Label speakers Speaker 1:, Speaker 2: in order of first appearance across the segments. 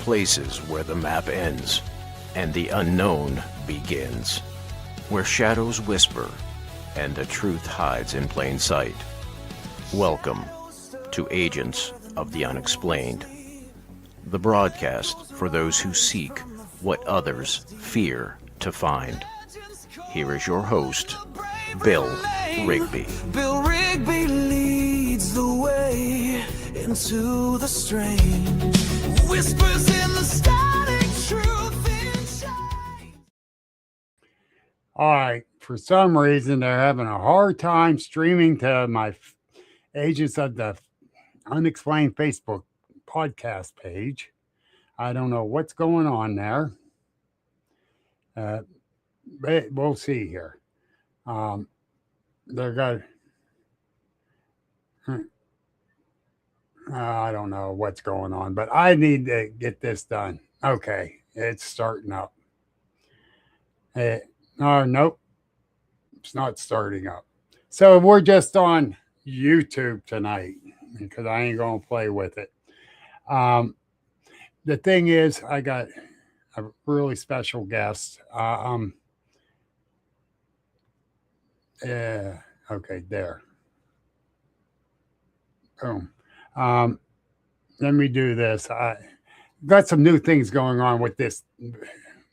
Speaker 1: places where the map ends and the unknown begins, where shadows whisper and the truth hides in plain sight. Welcome to Agents of the Unexplained, the broadcast for those who seek what others fear to find. Here is your host, Bill Rigby.
Speaker 2: Bill Rigby leads the way into the strange. Whispers in the static, truth inside.
Speaker 3: All right. For some reason, they're having a hard time streaming to my Agents of the Unexplained Facebook podcast page. I don't know what's going on there. But we'll see here. They're got. I don't know what's going on, but I need to get this done. Okay, it's starting up. Nope, it's not starting up. So we're just on YouTube tonight because I ain't gonna play with it. The thing is, I got a really special guest. Yeah. Okay, there. Boom. Let me do this. I got some new things going on with this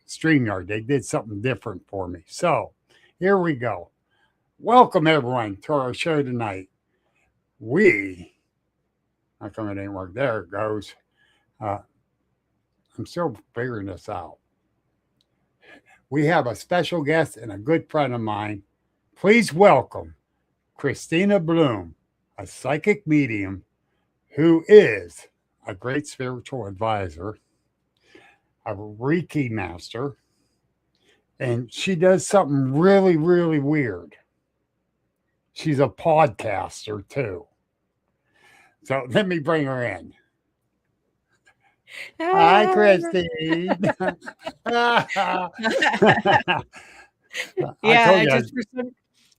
Speaker 3: StreamYard. They did something different for me. So here we go. Welcome everyone to our show tonight. How come it ain't work? There it goes. I'm still figuring this out. We have a special guest and a good friend of mine. Please welcome Kristina Bloom, a psychic medium who is a great spiritual advisor, a Reiki master, and she does something really, really weird. She's a podcaster too. So let me bring her in. Hi, Christine.
Speaker 4: Yeah,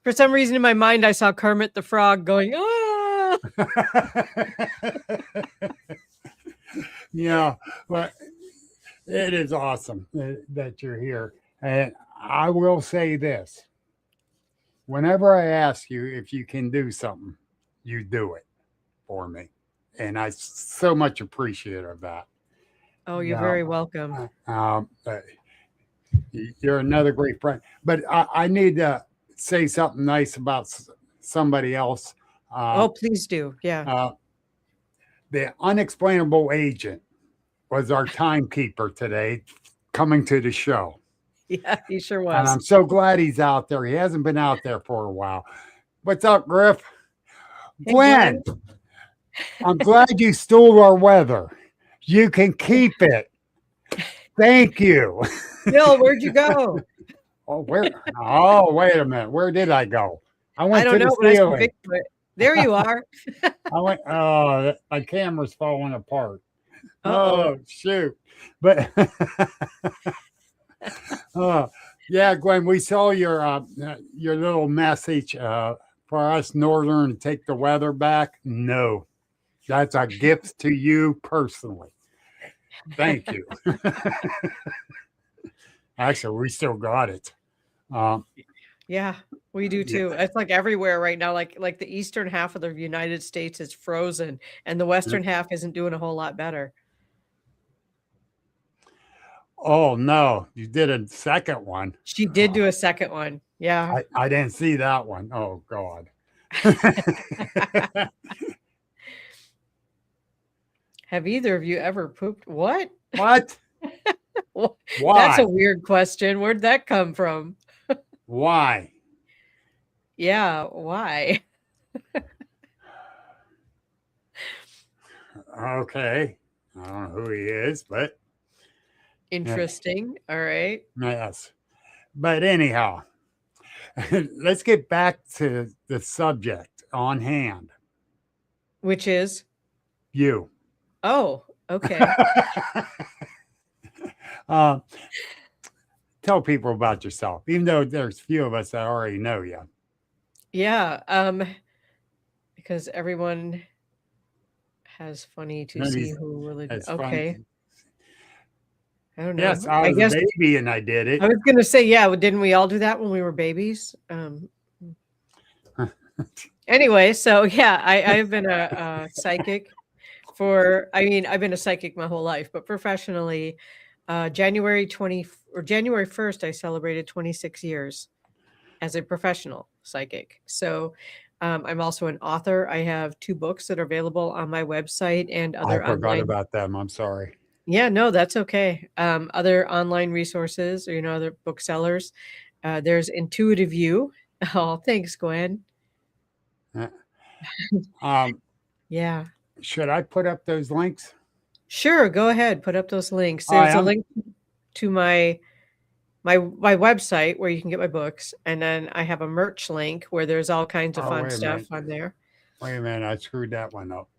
Speaker 4: for some reason in my mind, I saw Kermit the Frog going, ah!
Speaker 3: Yeah, but it is awesome that you're here. And I will say this. Whenever I ask you if you can do something, you do it for me. And I so much appreciate of that.
Speaker 4: Oh, you're very welcome.
Speaker 3: You're another great friend. But I need to say something nice about somebody else.
Speaker 4: Please do. Yeah.
Speaker 3: The unexplainable agent was our timekeeper today coming to the show.
Speaker 4: Yeah, he sure was.
Speaker 3: And I'm so glad he's out there. He hasn't been out there for a while. What's up, Griff?
Speaker 4: Hey,
Speaker 3: Gwen, I'm glad you stole our weather. You can keep it. Thank you.
Speaker 4: Bill, where'd you go?
Speaker 3: Oh, wait a minute. Where did I go? I went to the ceiling.
Speaker 4: There you are.
Speaker 3: I went. Oh, my camera's falling apart.
Speaker 4: Uh-oh.
Speaker 3: Oh, shoot. But yeah, Gwen, we saw your little message for us Northern to take the weather back. No, that's a gift to you personally. Thank you. Actually, we still got it.
Speaker 4: Yeah, we do too. Yeah. It's like everywhere right now. Like the eastern half of the United States is frozen, and the western half isn't doing a whole lot better.
Speaker 3: Oh no, you did a second one.
Speaker 4: She did do a second one. Yeah,
Speaker 3: I didn't see that one. Oh God.
Speaker 4: Have either of you ever pooped? What?
Speaker 3: Why?
Speaker 4: That's a weird question. Where'd that come from?
Speaker 3: Why?
Speaker 4: Yeah, why?
Speaker 3: Okay. I don't know who he is, but
Speaker 4: interesting. Yeah. All right.
Speaker 3: Yes. But anyhow, let's get back to the subject on hand.
Speaker 4: Which is?
Speaker 3: You.
Speaker 4: Oh, okay.
Speaker 3: Tell people about yourself, even though there's a few of us that already know you.
Speaker 4: Yeah, because everyone has funny to see who religion. Okay. I don't
Speaker 3: Yes,
Speaker 4: know.
Speaker 3: I
Speaker 4: I
Speaker 3: was a
Speaker 4: guess
Speaker 3: baby and I did
Speaker 4: I
Speaker 3: it.
Speaker 4: was gonna say, yeah, well, didn't we all do that when we were babies? Anyway, so yeah, I've been a psychic for, I mean, I've been a psychic my whole life, but professionally, January 1st, I celebrated 26 years as a professional psychic. So I'm also an author. I have 2 books that are available on my website and
Speaker 3: I
Speaker 4: other
Speaker 3: forgot
Speaker 4: online.
Speaker 3: about them. I'm sorry.
Speaker 4: Yeah, no, that's okay. Other online resources, or, other booksellers. There's Intuitive You. Oh, thanks, Gwen.
Speaker 3: Uh, Um,
Speaker 4: Yeah.
Speaker 3: should I put up those links?
Speaker 4: Sure, go ahead. Put up those links.
Speaker 3: Hi,
Speaker 4: There's a link to my website where you can get my books, and then I have a merch link where there's all kinds of
Speaker 3: oh,
Speaker 4: fun
Speaker 3: wait a
Speaker 4: stuff
Speaker 3: minute.
Speaker 4: on there.
Speaker 3: Wait a minute. I screwed that one up.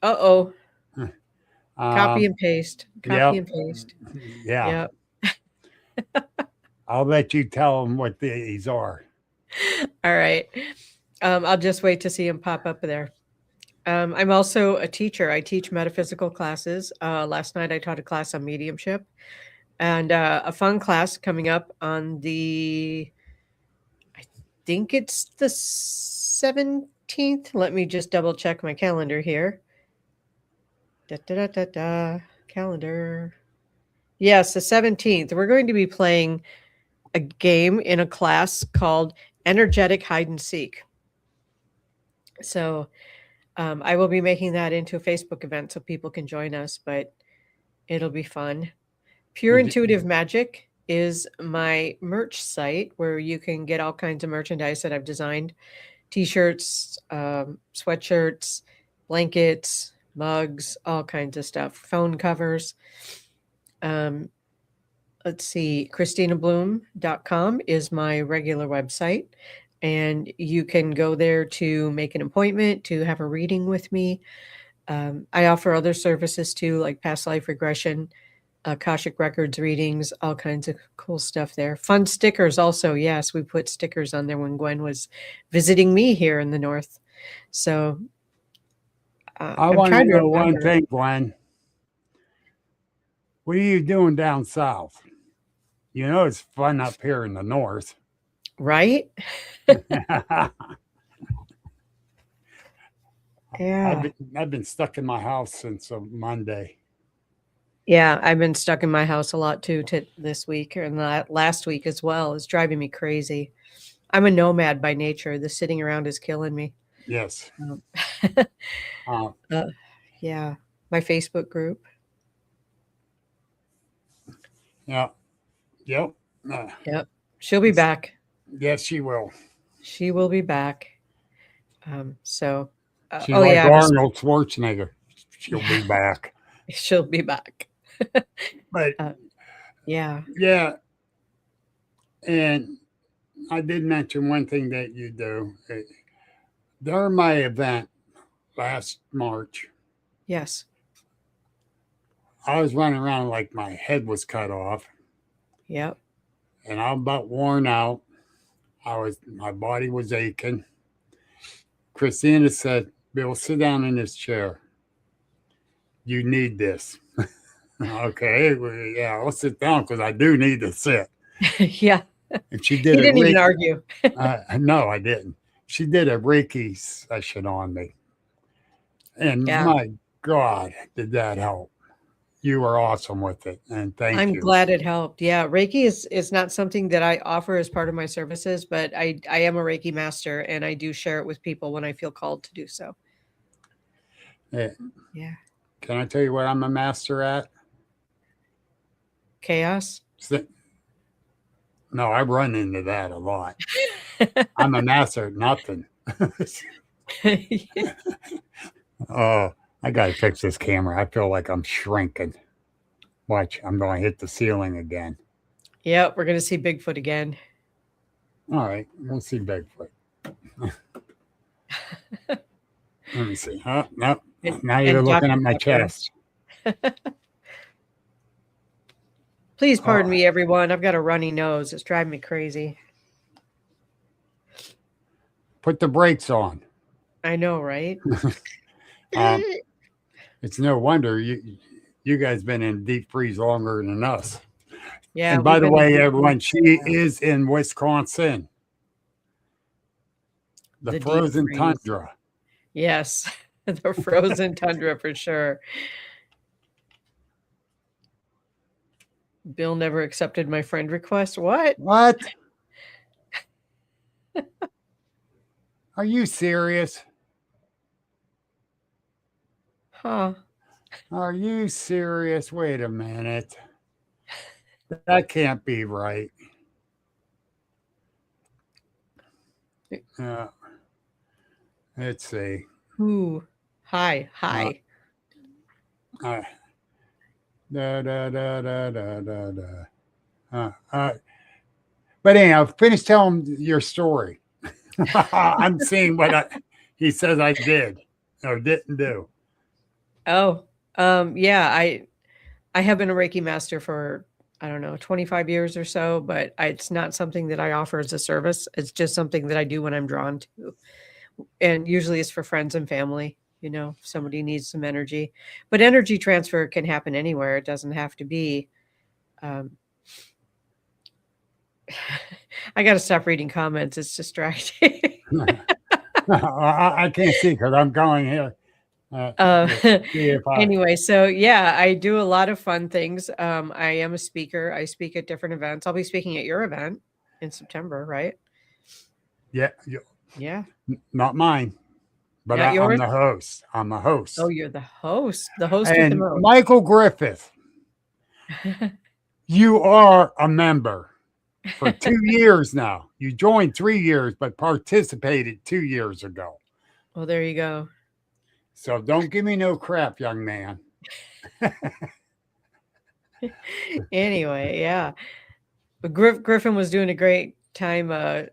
Speaker 4: Uh-oh. Copy
Speaker 3: Um,
Speaker 4: and paste. Copy
Speaker 3: yep.
Speaker 4: and paste.
Speaker 3: Yeah.
Speaker 4: Yep.
Speaker 3: I'll let you tell them what these are.
Speaker 4: All right. I'll just wait to see them pop up there. I'm also a teacher. I teach metaphysical classes. Last night I taught a class on mediumship, and a fun class coming up on I think it's the 17th. Let me just double check my calendar here. Da, da, da, da, da. Calendar. Yes, the 17th. We're going to be playing a game in a class called Energetic Hide and Seek. So I will be making that into a Facebook event so people can join us, but it'll be fun. Pure Intuitive Magic is my merch site where you can get all kinds of merchandise that I've designed: t-shirts, sweatshirts, blankets, mugs, all kinds of stuff, phone covers. Let's see, KristinaBloom.com is my regular website, and you can go there to make an appointment to have a reading with me. I offer other services too, like past life regression, Akashic Records readings, all kinds of cool stuff there. Fun stickers also. Yes, we put stickers on there when Gwen was visiting me here in the north. So
Speaker 3: I
Speaker 4: I'm
Speaker 3: want to
Speaker 4: trying to
Speaker 3: know one
Speaker 4: remember.
Speaker 3: thing, Gwen. What are you doing down south? You know it's fun up here in the north.
Speaker 4: Right? Yeah.
Speaker 3: I've been stuck in my house since Monday.
Speaker 4: Yeah, I've been stuck in my house a lot too this week and last week as well. It's driving me crazy. I'm a nomad by nature. The sitting around is killing me.
Speaker 3: Yes.
Speaker 4: Um,
Speaker 3: Uh,
Speaker 4: yeah, my Facebook group.
Speaker 3: yeah. Yep.
Speaker 4: Yep, she'll be back.
Speaker 3: Yes, she will.
Speaker 4: She will be back. So,
Speaker 3: She's
Speaker 4: oh
Speaker 3: like
Speaker 4: yeah,
Speaker 3: Arnold Schwarzenegger. She'll be back.
Speaker 4: she'll be back.
Speaker 3: But
Speaker 4: Yeah.
Speaker 3: yeah, and I did mention one thing that you do. During my event last March,
Speaker 4: Yes.
Speaker 3: I was running around like my head was cut off,
Speaker 4: Yep.
Speaker 3: and I'm about worn out. My body was aching. Christina said, "Bill, sit down in this chair. You need this." Okay, well, yeah, I'll sit down because I do need to sit.
Speaker 4: Yeah.
Speaker 3: And she
Speaker 4: He
Speaker 3: did a
Speaker 4: didn't even
Speaker 3: Reiki.
Speaker 4: argue.
Speaker 3: No, I didn't. She did a Reiki session on me, and
Speaker 4: Yeah.
Speaker 3: my God, did that help? You were awesome with it, and thank
Speaker 4: I'm
Speaker 3: you.
Speaker 4: glad it helped. Yeah, Reiki is not something that I offer as part of my services, but I am a Reiki master, and I do share it with people when I feel called to do so.
Speaker 3: Yeah.
Speaker 4: Yeah.
Speaker 3: Can I tell you what I'm a master at?
Speaker 4: Chaos.
Speaker 3: No, I run into that a lot. I'm a master at nothing. Oh, I got to fix this camera. I feel like I'm shrinking. Watch, I'm going to hit the ceiling again.
Speaker 4: Yep, we're going to see Bigfoot again.
Speaker 3: All right, we'll see Bigfoot. Let me see. Oh, no. Now you're looking at my chest.
Speaker 4: Please pardon me, everyone. I've got a runny nose. It's driving me crazy.
Speaker 3: Put the brakes on.
Speaker 4: I know, right?
Speaker 3: It's no wonder you guys been in deep freeze longer than us.
Speaker 4: Yeah.
Speaker 3: And by
Speaker 4: we've
Speaker 3: the
Speaker 4: been in
Speaker 3: way,
Speaker 4: deep
Speaker 3: everyone,
Speaker 4: freeze
Speaker 3: she
Speaker 4: for a while.
Speaker 3: is in Wisconsin, the
Speaker 4: The deep
Speaker 3: frozen
Speaker 4: freeze.
Speaker 3: tundra.
Speaker 4: Yes. The frozen tundra for sure. Bill never accepted my friend request. What?
Speaker 3: What? Are you serious?
Speaker 4: Huh.
Speaker 3: Are you serious? Wait a minute. That can't be right. Uh, let's see.
Speaker 4: Who? Hi. Hi.
Speaker 3: Uh, da, da, da, da, da, da, da. But anyhow, finish telling your story. I'm seeing what he says I did or didn't do.
Speaker 4: Oh, yeah, I have been a Reiki master for, I don't know, 25 years or so, but it's not something that I offer as a service. It's just something that I do when I'm drawn to. And usually it's for friends and family, if somebody needs some energy. But energy transfer can happen anywhere. It doesn't have to be. I got to stop reading comments. It's distracting.
Speaker 3: I can't see because I'm going here. See if I.
Speaker 4: Anyway, so yeah, I do a lot of fun things. I am a speaker. I speak at different events. I'll be speaking at your event in September, right?
Speaker 3: Yeah,
Speaker 4: Yeah.
Speaker 3: not mine, but
Speaker 4: Not
Speaker 3: I'm
Speaker 4: yours?
Speaker 3: the host. I'm the host.
Speaker 4: Oh, you're the host with the
Speaker 3: And
Speaker 4: most.
Speaker 3: Michael Griffith, you are a member for 2 years now. You joined 3 years, but participated 2 years ago.
Speaker 4: Well, there you go.
Speaker 3: So don't give me no crap, young man.
Speaker 4: Anyway, yeah. But Griffin was doing a great time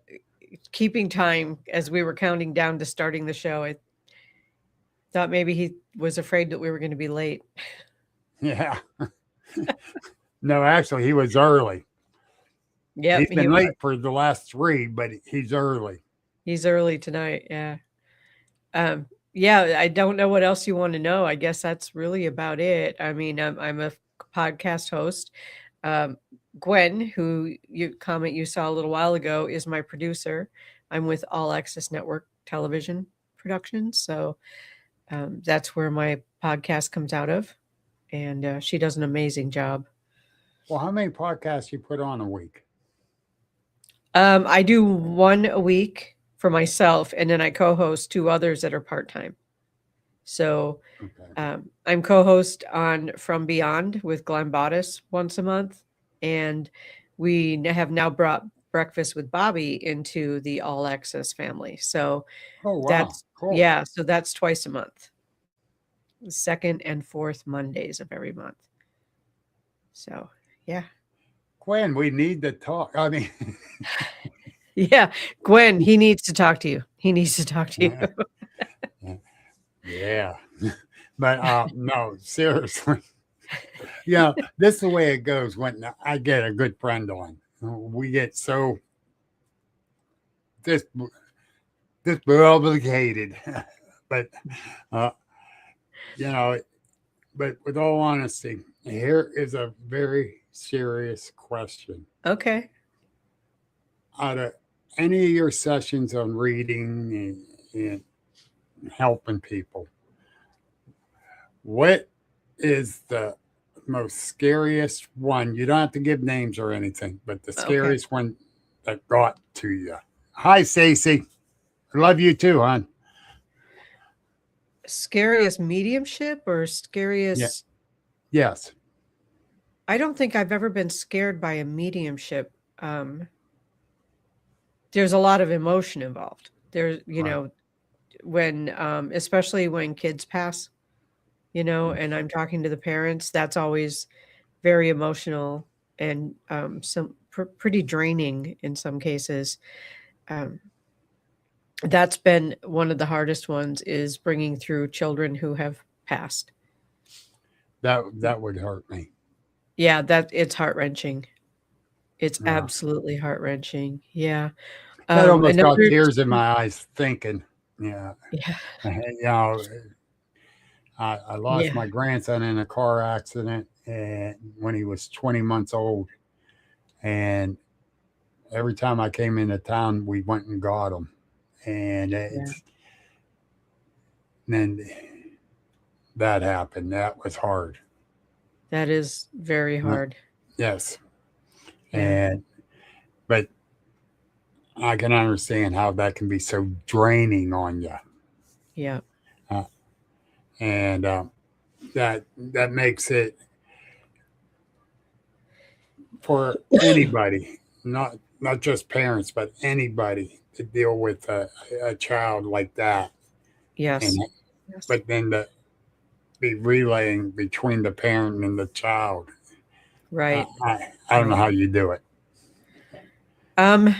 Speaker 4: keeping time as we were counting down to starting the show. I thought maybe he was afraid that we were going to be late.
Speaker 3: Yeah. No, actually, he was early.
Speaker 4: Yeah,
Speaker 3: He's been late for the last 3, but he's early.
Speaker 4: He's early tonight. Yeah. Yeah, I don't know what else you want to know. I guess that's really about it. I mean, I'm a podcast host. Gwen, who you saw a little while ago, is my producer. I'm with All Access Network Television Productions, so that's where my podcast comes out of, and she does an amazing job.
Speaker 3: Well, how many podcasts you put on a week?
Speaker 4: I do one a week for myself, and then I co-host 2 others that are part-time. So
Speaker 3: Okay.
Speaker 4: I'm co-host on From Beyond with Glenn Bottis once a month, and we have now brought Breakfast with Bobby into the All Access family. So
Speaker 3: Oh, wow.
Speaker 4: that's
Speaker 3: Cool.
Speaker 4: yeah, so that's twice a month, the second and fourth Mondays of every month. So yeah.
Speaker 3: Gwen, we need to talk. I mean,
Speaker 4: Yeah, Gwen, he needs to talk to you. He needs to talk to you.
Speaker 3: yeah. But no, seriously. Yeah, this is the way it goes when I get a good friend on. We get so obligated. But but with all honesty, here is a very serious question.
Speaker 4: Okay.
Speaker 3: Out of any of your sessions on reading and helping people, what is the most scariest one? You don't have to give names or anything, but the scariest one that got to you. Hi, Stacy. I love you too, hon.
Speaker 4: Scariest mediumship or scariest?
Speaker 3: Yeah. Yes.
Speaker 4: I don't think I've ever been scared by a mediumship. There's a lot of emotion involved. There's, when, especially when kids pass, and I'm talking to the parents, that's always very emotional and some pretty draining in some cases. That's been one of the hardest ones, is bringing through children who have passed.
Speaker 3: That would hurt me.
Speaker 4: Yeah, it's heart-wrenching. It's absolutely heart-wrenching. Yeah.
Speaker 3: That almost got tears in my eyes thinking. Yeah.
Speaker 4: Yeah.
Speaker 3: I lost
Speaker 4: Yeah.
Speaker 3: my grandson in a car accident and when he was 20 months old. And every time I came into town, we went and got him. And
Speaker 4: Yeah.
Speaker 3: then that happened. That was hard.
Speaker 4: That is very
Speaker 3: Uh,
Speaker 4: hard.
Speaker 3: yes.
Speaker 4: Yeah.
Speaker 3: And, but I can understand how that can be so draining on you.
Speaker 4: Yeah.
Speaker 3: Uh, and that that makes it for anybody, not just parents, but anybody to deal with a child like that, and
Speaker 4: Yes. Yes.
Speaker 3: but then to be relaying between the parent and the child.
Speaker 4: Right.
Speaker 3: I don't know
Speaker 4: Right.
Speaker 3: how you do it.
Speaker 4: Um,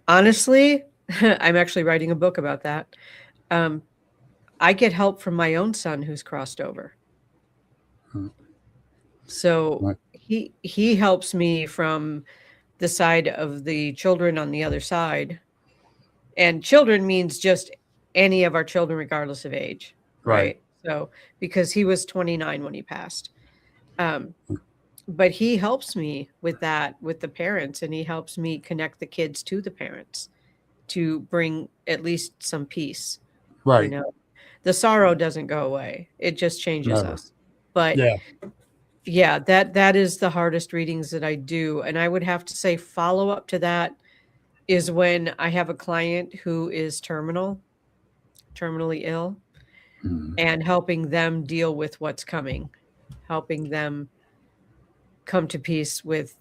Speaker 4: honestly, I'm actually writing a book about that. Um, I get help from my own son who's crossed over.
Speaker 3: Mm,
Speaker 4: So
Speaker 3: right.
Speaker 4: he helps me from the side of the children on the other side. And children means just any of our children regardless of age,
Speaker 3: Right.
Speaker 4: right? So because he was 29 when he passed. Um, but he helps me with that with the parents, and he helps me connect the kids to the parents to bring at least some peace, you
Speaker 3: Right.
Speaker 4: know. The sorrow doesn't go away. It just changes
Speaker 3: Never.
Speaker 4: us. But
Speaker 3: Yeah.
Speaker 4: yeah, that is the hardest readings that I do, and I would have to say follow up to that is when I have a client who is terminally ill,
Speaker 3: Mm,
Speaker 4: and helping them deal with what's coming, helping them come to peace with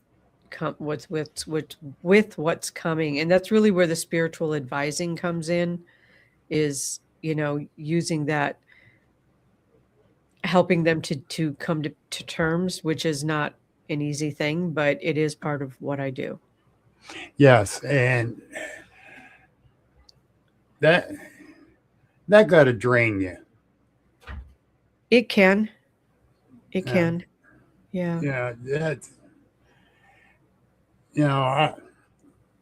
Speaker 4: with what's coming. And that's really where the spiritual advising comes in, is, using that, helping them to come to terms, which is not an easy thing, but it is part of what I do.
Speaker 3: yes, and that that got to drain you.
Speaker 4: It can. It
Speaker 3: Yeah.
Speaker 4: can. Yeah.
Speaker 3: Yeah. That's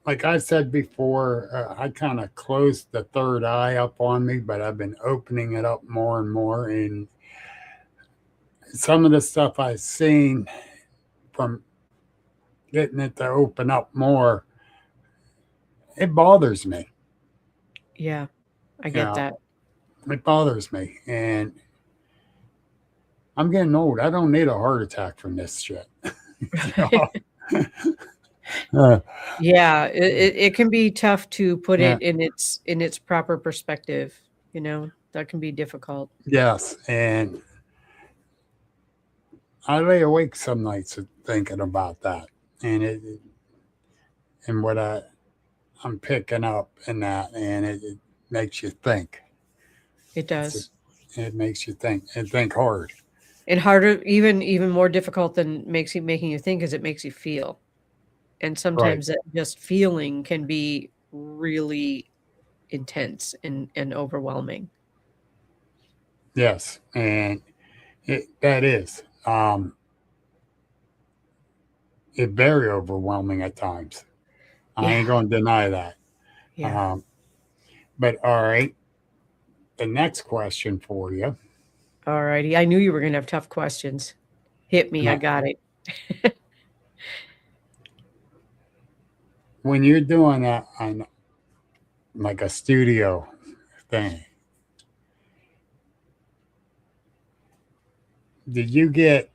Speaker 3: like I said before, I kind of closed the third eye up on me, but I've been opening it up more and more. And some of the stuff I've seen from getting it to open up more, it bothers me.
Speaker 4: Yeah. I
Speaker 3: You
Speaker 4: get
Speaker 3: know,
Speaker 4: that.
Speaker 3: it bothers me. And I'm getting old. I don't need a heart attack from this shit. You know? uh,
Speaker 4: Yeah, it can be tough to put
Speaker 3: yeah.
Speaker 4: it in its proper perspective, that can be difficult.
Speaker 3: Yes. And I lay awake some nights thinking about that. And and what I'm picking up in that, and it makes you think.
Speaker 4: It
Speaker 3: It's
Speaker 4: does.
Speaker 3: it makes you think and think hard.
Speaker 4: And harder, even more difficult than making you think, is it makes you feel. And
Speaker 3: Right.
Speaker 4: sometimes that just feeling can be really intense and overwhelming.
Speaker 3: Yes, and that is it very overwhelming at times. I
Speaker 4: Yeah.
Speaker 3: ain't gonna deny that.
Speaker 4: Yeah.
Speaker 3: Um, but all right, the next question for you.
Speaker 4: All righty. I knew you were going to have tough questions. Hit me. I
Speaker 3: Now,
Speaker 4: got it.
Speaker 3: when you're doing that on like a studio thing, did you get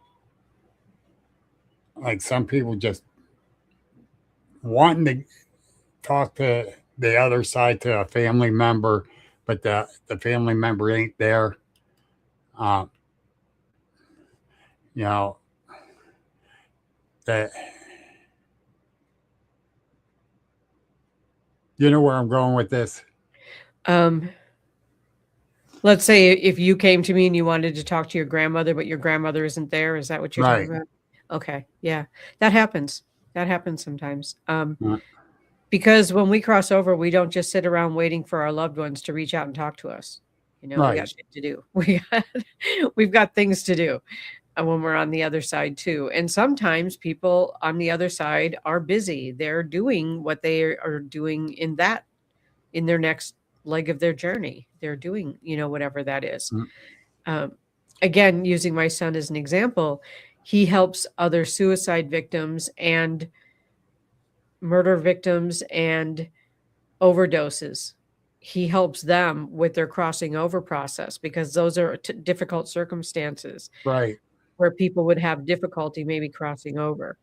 Speaker 3: like some people just wanting to talk to the other side to a family member, but the family member ain't there? Um, you know that you know where I'm going with this,
Speaker 4: Um, let's say if you came to me and you wanted to talk to your grandmother, but your grandmother isn't there, is that what you're talking
Speaker 3: right?
Speaker 4: about? Okay. Yeah. That happens. That happens sometimes.
Speaker 3: Uh,
Speaker 4: Because when we cross over, we don't just sit around waiting for our loved ones to reach out and talk to us. We got
Speaker 3: Right.
Speaker 4: shit to do. We've got things to do when we're on the other side too. And sometimes people on the other side are busy. They're doing what they are doing in their next leg of their journey. They're doing, whatever that is.
Speaker 3: Mm,
Speaker 4: Um, again, using my son as an example, he helps other suicide victims and murder victims and overdoses. He helps them with their crossing over process because those are difficult circumstances
Speaker 3: Right.
Speaker 4: where people would have difficulty maybe crossing over.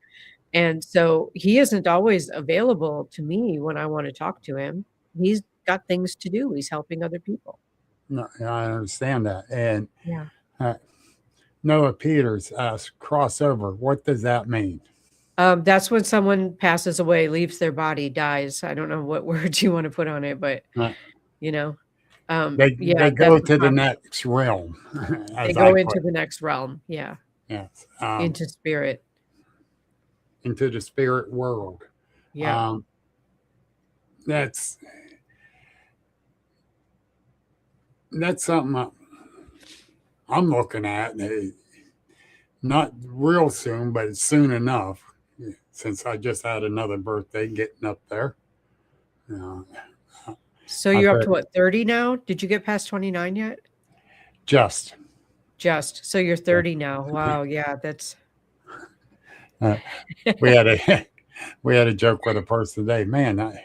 Speaker 4: And so he isn't always available to me when I want to talk to him. He's got things to do. He's helping other people.
Speaker 3: No, I understand that. And
Speaker 4: Yeah.
Speaker 3: Noah Peters asked, crossover. What does that mean?
Speaker 4: That's when someone passes away, leaves their body, dies. I don't know what words you want to put on it, but
Speaker 3: Uh,
Speaker 4: you know,
Speaker 3: they
Speaker 4: yeah,
Speaker 3: go
Speaker 4: that's
Speaker 3: to the
Speaker 4: what
Speaker 3: next realm,
Speaker 4: they
Speaker 3: as I
Speaker 4: go into
Speaker 3: put
Speaker 4: the next realm. Yeah,
Speaker 3: it. Yes.
Speaker 4: into spirit.
Speaker 3: Into the spirit world.
Speaker 4: Yeah.
Speaker 3: That's something I'm looking at. Not real soon, but it's soon enough. Since I just had another birthday, getting up there.
Speaker 4: So
Speaker 3: I
Speaker 4: you're up
Speaker 3: bet
Speaker 4: to what, 30 now? Did you get past 29 yet?
Speaker 3: just.
Speaker 4: Just. So you're 30 now. Wow. Yeah, that's
Speaker 3: Uh, we had a we had a joke with a person today. Man,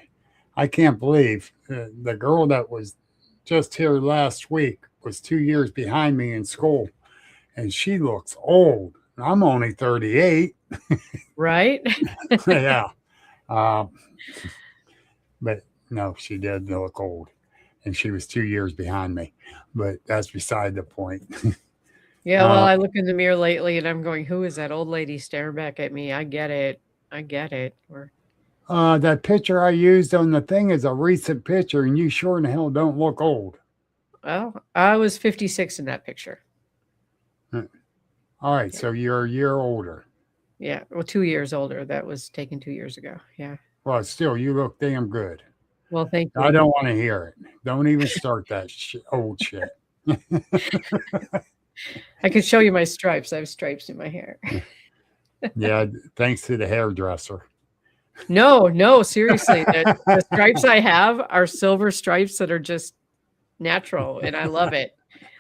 Speaker 3: I can't believe the girl that was just here last week was 2 years behind me in school, and she looks old. I'm only 38.
Speaker 4: right.
Speaker 3: Yeah, um, but no, she did look old, and she was 2 years behind me. But that's beside the point.
Speaker 4: Yeah, well, I look in the mirror lately and I'm going, who is that old lady staring back at me? I get it. I get it.
Speaker 3: That picture I used on the thing is a recent picture, and you sure in the hell don't look old.
Speaker 4: Well, I was 56 in that picture.
Speaker 3: All right, so you're a year older.
Speaker 4: Yeah, well, 2 years older. That was taken 2 years ago. Yeah.
Speaker 3: Well, still, you look damn good.
Speaker 4: Well, thank
Speaker 3: I
Speaker 4: you.
Speaker 3: don't want to hear it. Don't even start that old shit.
Speaker 4: I can show you my stripes. I have stripes in my hair.
Speaker 3: Yeah, thanks to the hairdresser.
Speaker 4: No, seriously. The stripes I have are silver stripes that are just natural, and I love it.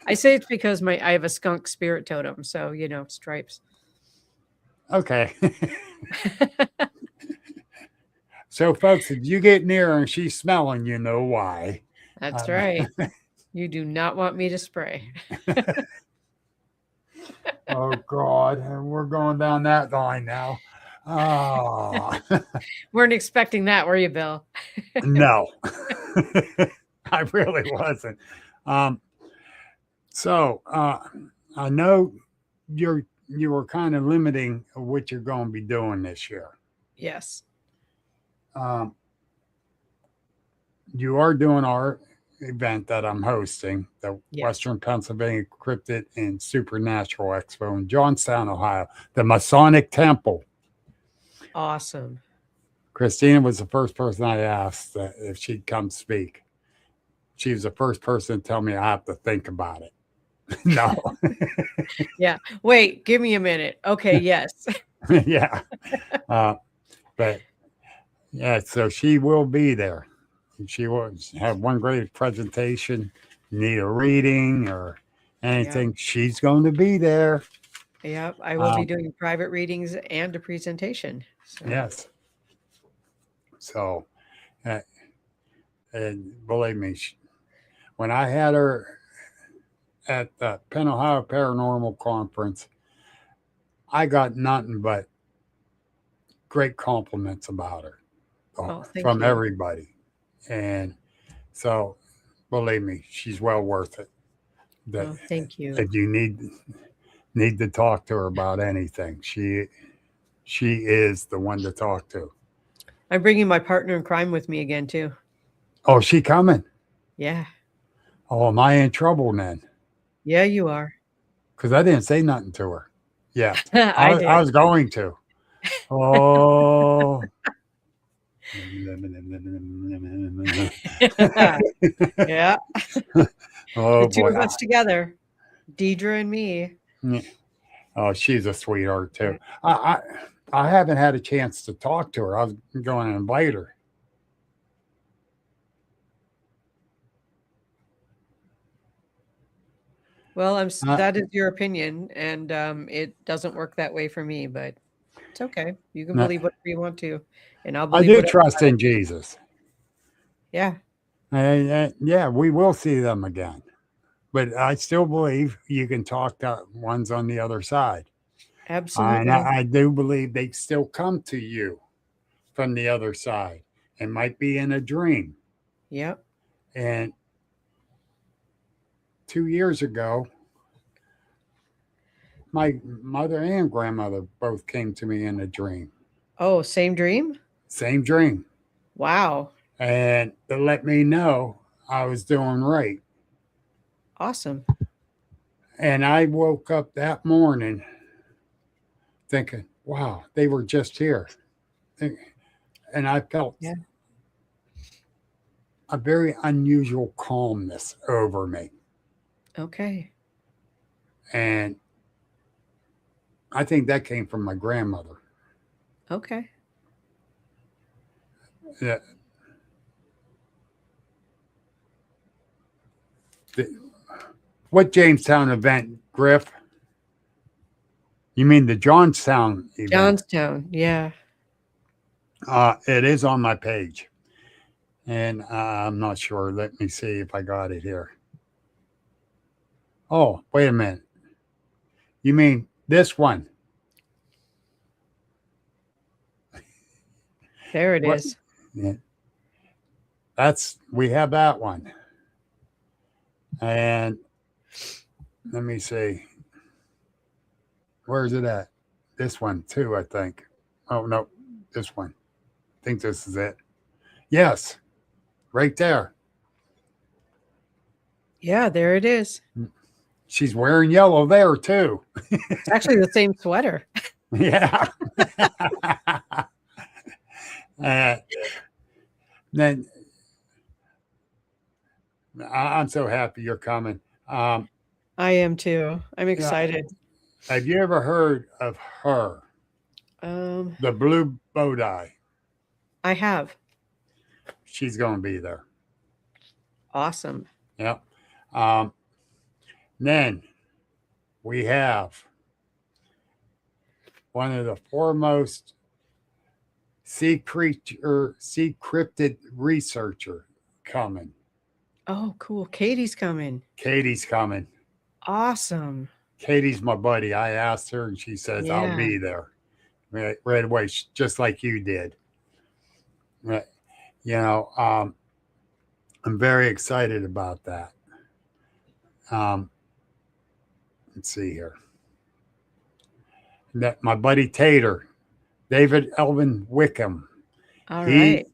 Speaker 4: I say it's because I have a skunk spirit totem, so stripes.
Speaker 3: Okay. So, folks, if you get near her and she's smelling, you know why.
Speaker 4: That's right. You do not want me to spray.
Speaker 3: Oh, God. We're going down that line now. Oh,
Speaker 4: Weren't expecting that, were you, Bill?
Speaker 3: no. I really wasn't. So, I know you were kind of limiting what you're going to be doing this year.
Speaker 4: Yes.
Speaker 3: You are doing our event that I'm hosting, the
Speaker 4: Yes.
Speaker 3: Western Pennsylvania Cryptid and Supernatural Expo in Johnstown, Ohio, the Masonic Temple.
Speaker 4: Awesome.
Speaker 3: Kristina was the first person I asked if she'd come speak. She was the first person to tell me I have to think about it. No.
Speaker 4: Yeah. Wait, give me a minute. Okay. Yes.
Speaker 3: Yeah. But yeah, so she will be there. She will have one great presentation. Need a reading or anything, she's going to be there.
Speaker 4: Yep. I will be doing private readings and a presentation. So.
Speaker 3: Yes. So, and believe me, when I had her at the Penn Ohio Paranormal Conference, I got nothing but great compliments about her from everybody. And so, believe me, she's well worth it.
Speaker 4: Thank you.
Speaker 3: If you need to talk to her about anything, she is the one to talk to.
Speaker 4: I'm bringing my partner in crime with me again too.
Speaker 3: Oh, she coming?
Speaker 4: Yeah.
Speaker 3: Oh, am I in trouble then?
Speaker 4: Yeah, you are.
Speaker 3: Because I didn't say nothing to her. Yeah,
Speaker 4: I did.
Speaker 3: I was going to. Oh.
Speaker 4: Yeah.
Speaker 3: Oh,
Speaker 4: the two
Speaker 3: boy.
Speaker 4: of us together, Deidre and me.
Speaker 3: Oh, she's a sweetheart too. I haven't had a chance to talk to her. I was going to invite her.
Speaker 4: Well,
Speaker 3: Uh,
Speaker 4: that is your opinion, and it doesn't work that way for me, but it's okay. You can
Speaker 3: no,
Speaker 4: believe whatever you want to, and I'll
Speaker 3: I
Speaker 4: believe
Speaker 3: do
Speaker 4: whatever
Speaker 3: trust
Speaker 4: I
Speaker 3: in
Speaker 4: want.
Speaker 3: Jesus.
Speaker 4: Yeah,
Speaker 3: Yeah, we will see them again. But I still believe you can talk to ones on the other side. And
Speaker 4: absolutely.
Speaker 3: I do believe they still come to you from the other side. It might be in a dream.
Speaker 4: Yep.
Speaker 3: And 2 years ago, my mother and grandmother both came to me in a dream.
Speaker 4: Oh, same dream?
Speaker 3: Same dream.
Speaker 4: Wow.
Speaker 3: And to let me know I was doing right.
Speaker 4: Awesome.
Speaker 3: And I woke up that morning thinking, wow, they were just here. And I felt
Speaker 4: Yeah.
Speaker 3: a very unusual calmness over me.
Speaker 4: Okay.
Speaker 3: And I think that came from my grandmother.
Speaker 4: Okay.
Speaker 3: The, the, what Jamestown event, Griff? You mean the Johnstown event?
Speaker 4: Johnstown. Yeah.
Speaker 3: It is on my page. And I'm not sure. Let me see if I got it here. Oh, wait a minute. You mean this one?
Speaker 4: There it
Speaker 3: What?
Speaker 4: is.
Speaker 3: Yeah, we have that one. And let me see. Where's it at? This one too, I think. Oh no, this one. I think this is it. Yes, right there.
Speaker 4: Yeah, there it is.
Speaker 3: She's wearing yellow there too.
Speaker 4: It's actually the same sweater.
Speaker 3: Yeah. uh, then I'm so happy you're coming. Um,
Speaker 4: I am too. I'm
Speaker 3: yeah,
Speaker 4: excited.
Speaker 3: have you ever heard of her,
Speaker 4: Um,
Speaker 3: the blue bow tie?
Speaker 4: I have.
Speaker 3: She's going to be there.
Speaker 4: Awesome.
Speaker 3: Yep. Um, then we have one of the foremost sea cryptid researcher coming.
Speaker 4: Oh, cool. Katie's coming.
Speaker 3: Katie's coming.
Speaker 4: Awesome.
Speaker 3: Katie's my buddy. I asked her, and she says I'll
Speaker 4: Yeah.
Speaker 3: be there right away, just like you did. Right. You know, I'm very excited about that. Um, let's see here. That my buddy Tater, David Elvin Wickham.
Speaker 4: All
Speaker 3: He,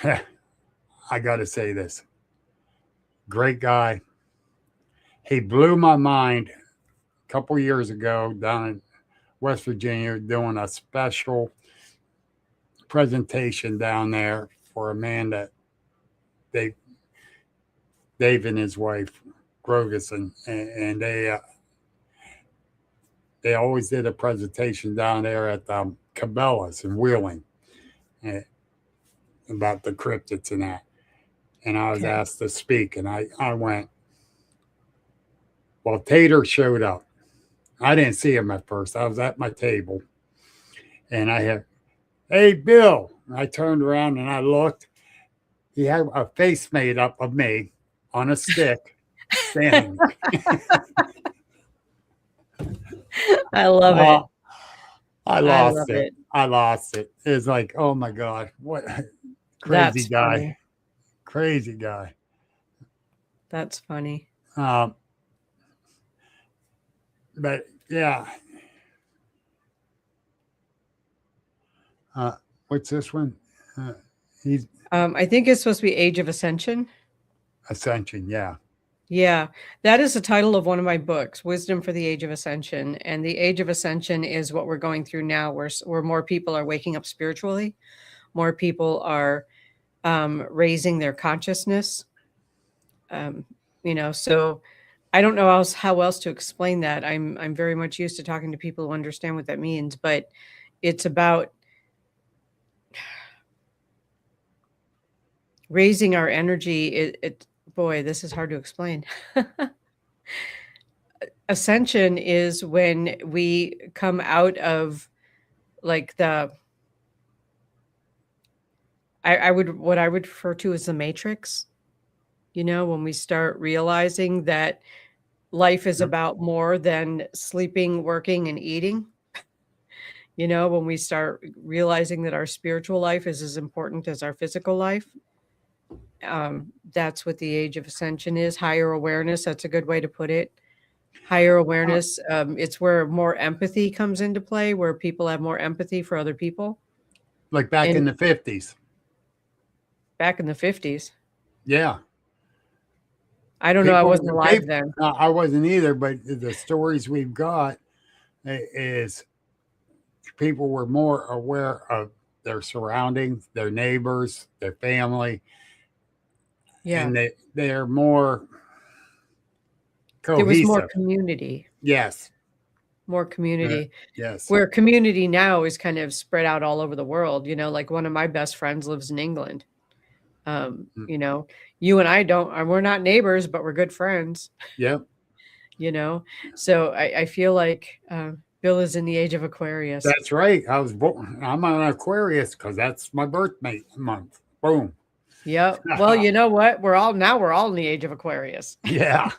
Speaker 4: right.
Speaker 3: I got to say this, great guy. He blew my mind a couple years ago down in West Virginia doing a special presentation down there for a man that they, Dave and his wife, Groguson, and they always did a presentation down there at Cabela's in Wheeling about the cryptids and that. And I was
Speaker 4: Okay.
Speaker 3: asked to speak, and I went. Well, Tater showed up. I didn't see him at first. I was at my table, and I had, hey, Bill. And I turned around and I looked. He had a face made up of me on a stick standing.
Speaker 4: I love it.
Speaker 3: I
Speaker 4: I
Speaker 3: lost
Speaker 4: love
Speaker 3: it.
Speaker 4: it.
Speaker 3: I lost it. It's like, oh my God, what crazy
Speaker 4: That's
Speaker 3: guy.
Speaker 4: funny.
Speaker 3: Crazy guy.
Speaker 4: That's funny.
Speaker 3: But yeah. What's this one? He's
Speaker 4: I think it's supposed to be Age of Ascension.
Speaker 3: Ascension. Yeah.
Speaker 4: Yeah, that is the title of one of my books, Wisdom for the Age of Ascension. And the Age of Ascension is what we're going through now, where more people are waking up spiritually, more people are raising their consciousness. So I don't know how else to explain that. I'm very much used to talking to people who understand what that means, but it's about raising our energy boy, this is hard to explain. Ascension is when we come out of like what I would refer to as the matrix, when we start realizing that life is
Speaker 3: Yep.
Speaker 4: about more than sleeping, working, and eating. When we start realizing that our spiritual life is as important as our physical life. That's what the age of ascension is. Higher awareness. That's a good way to put it. Higher awareness. It's where more empathy comes into play, where people have more empathy for other people.
Speaker 3: Like back in
Speaker 4: And
Speaker 3: the 50s.
Speaker 4: back in the 50s.
Speaker 3: Yeah.
Speaker 4: I don't know. I wasn't alive then.
Speaker 3: I wasn't either, but the stories we've got is people were more aware of their surroundings, their neighbors, their family,
Speaker 4: Yeah.
Speaker 3: and they're more
Speaker 4: There was more
Speaker 3: cohesive.
Speaker 4: community.
Speaker 3: Yes.
Speaker 4: More community.
Speaker 3: Yes.
Speaker 4: Where community now is kind of spread out all over the world. Like one of my best friends lives in England. You and we're not neighbors, but we're good friends.
Speaker 3: Yep.
Speaker 4: So I feel like Bill is in the age of Aquarius.
Speaker 3: That's right. I'm an Aquarius because that's my birthday month. Boom.
Speaker 4: Yep. Well, you know what? We're all in the age of Aquarius.
Speaker 3: Yeah.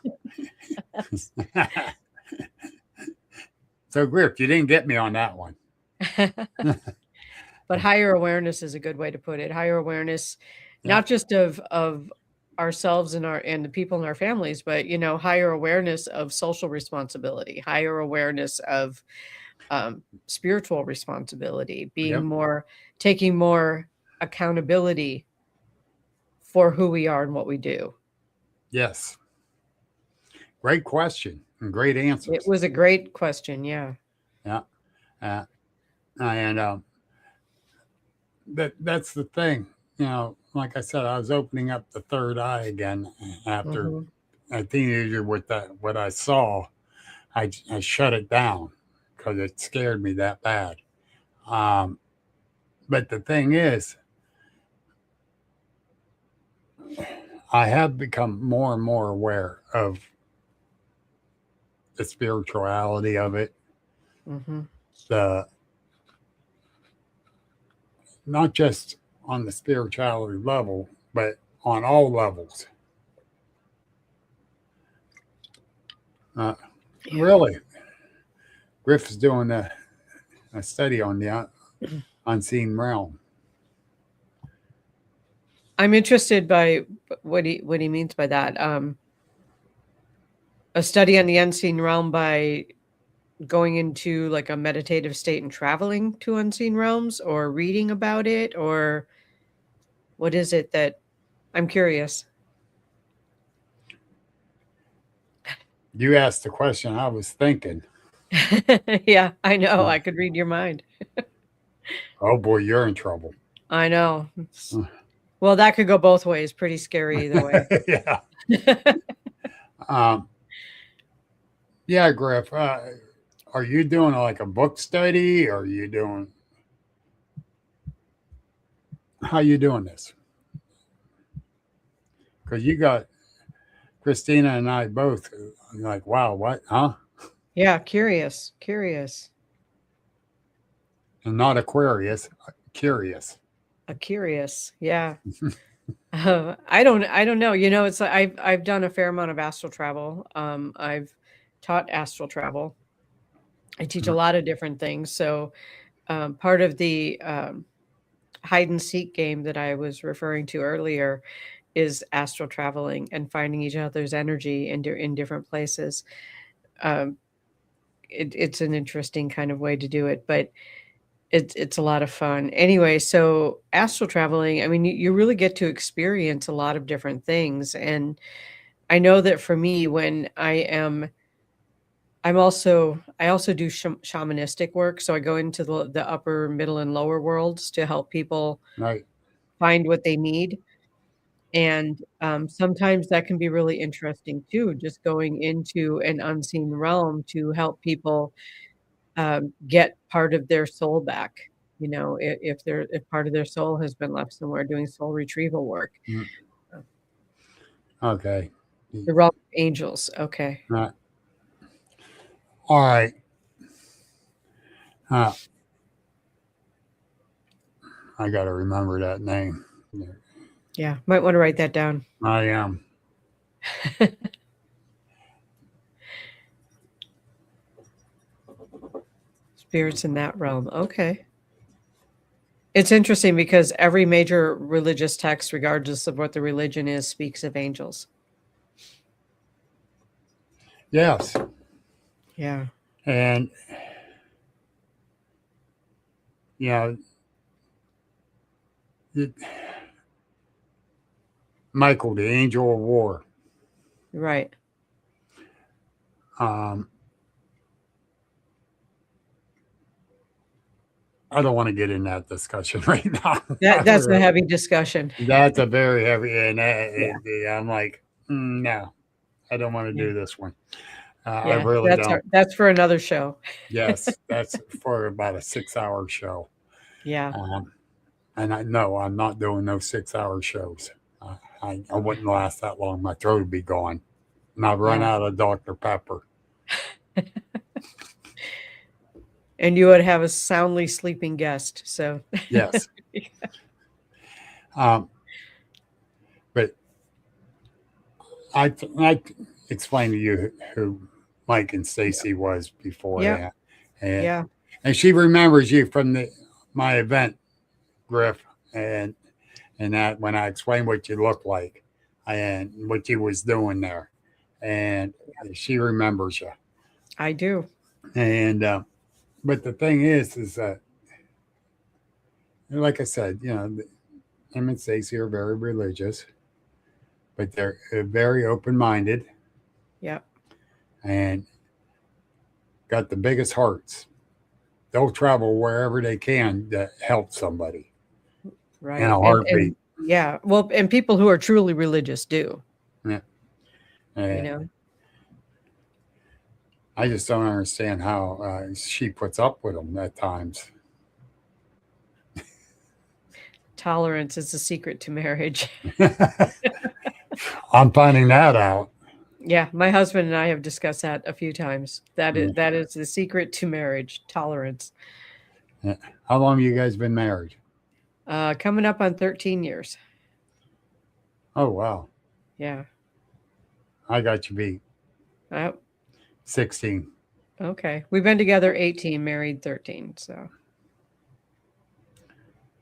Speaker 3: So, Griff, you didn't get me on that one.
Speaker 4: But higher awareness is a good way to put it. Higher awareness, not just of ourselves and the people in our families, but higher awareness of social responsibility, higher awareness of spiritual responsibility, taking more accountability for who we are and what we do. Yes.
Speaker 3: Great question and great answers.
Speaker 4: It was a great question. Yeah.
Speaker 3: Yeah. And that's the thing. Like I said, I was opening up the third eye again after a teenager with what I saw. I shut it down because it scared me that bad. But the thing is, I have become more and more aware of the spirituality of it, not just on the spirituality level, but on all levels. Really, Griff is doing a study on the unseen realm.
Speaker 4: I'm interested by what he means by that. A study on the unseen realm by going into like a meditative state and traveling to unseen realms, or reading about it, or what is it that I'm curious?
Speaker 3: You asked the question I was thinking.
Speaker 4: Yeah, I know. I could read your mind.
Speaker 3: Oh boy, you're in trouble.
Speaker 4: I know. Well, that could go both ways. Pretty scary either way.
Speaker 3: Yeah. Yeah, Griff. Are you doing like a book study? Or are you doing? How you doing this? Because you got Kristina and I both like, wow, what? Huh?
Speaker 4: Yeah, curious.
Speaker 3: And not Aquarius, curious.
Speaker 4: A curious, yeah. I don't know. It's like I've done a fair amount of astral travel. I've taught astral travel. I teach a lot of different things. So part of the hide and seek game that I was referring to earlier is astral traveling and finding each other's energy in different places. It's an interesting kind of way to do it, but it's a lot of fun. Anyway, so astral traveling, I mean, you really get to experience a lot of different things. And I know that for me, when I also do shamanistic work. So I go into the upper, middle, and lower worlds to help people find what they need. And sometimes that can be really interesting too, just going into an unseen realm to help people get part of their soul back. If part of their soul has been left somewhere, doing soul retrieval work.
Speaker 3: Okay.
Speaker 4: The realm of angels. Okay.
Speaker 3: All right. Uh, I got to remember that name.
Speaker 4: Yeah. Might want to write that down.
Speaker 3: I am.
Speaker 4: Spirits in that realm. Okay. It's interesting because every major religious text, regardless of what the religion is, speaks of angels.
Speaker 3: Yes.
Speaker 4: Yeah.
Speaker 3: And, you know, it, Michael, the angel of war.
Speaker 4: Right.
Speaker 3: Um, I don't want to get in that discussion right now.
Speaker 4: That's a heavy discussion.
Speaker 3: That's a very heavy, and
Speaker 4: Yeah.
Speaker 3: I'm like, no, I don't want to
Speaker 4: Yeah.
Speaker 3: do this one. I
Speaker 4: Yeah.
Speaker 3: really don't.
Speaker 4: That's for another show.
Speaker 3: Yes, that's for about a 6-hour show.
Speaker 4: Yeah.
Speaker 3: And I know I'm not doing those 6-hour shows. I wouldn't last that long. My throat would be gone, and I'd run
Speaker 4: Yeah.
Speaker 3: out of Dr. Pepper.
Speaker 4: And you would have a soundly sleeping guest. So
Speaker 3: Yes. But I explained to you who Mike and Stacy was beforehand, and
Speaker 4: yeah.
Speaker 3: and she remembers you from my event, Griff, and that when I explained what you looked like and what you was doing there, and she remembers you.
Speaker 4: I do.
Speaker 3: And but the thing is that, like I said, him and Stacy are very religious, but they're very open-minded
Speaker 4: Yeah.
Speaker 3: and got the biggest hearts. They'll travel wherever they can to help somebody
Speaker 4: Right.
Speaker 3: in a heartbeat.
Speaker 4: Yeah. Well, and people who are truly religious do.
Speaker 3: Yeah.
Speaker 4: And,
Speaker 3: I just don't understand how she puts up with them at times.
Speaker 4: tolerance is the secret to marriage.
Speaker 3: I'm finding that out.
Speaker 4: Yeah, my husband and I have discussed that a few times. That is the secret to marriage, tolerance.
Speaker 3: Yeah. How long have you guys been married?
Speaker 4: Coming up on 13 years.
Speaker 3: Oh, wow.
Speaker 4: Yeah.
Speaker 3: I got you beat. 16.
Speaker 4: Okay. We've been together 18, married 13. So.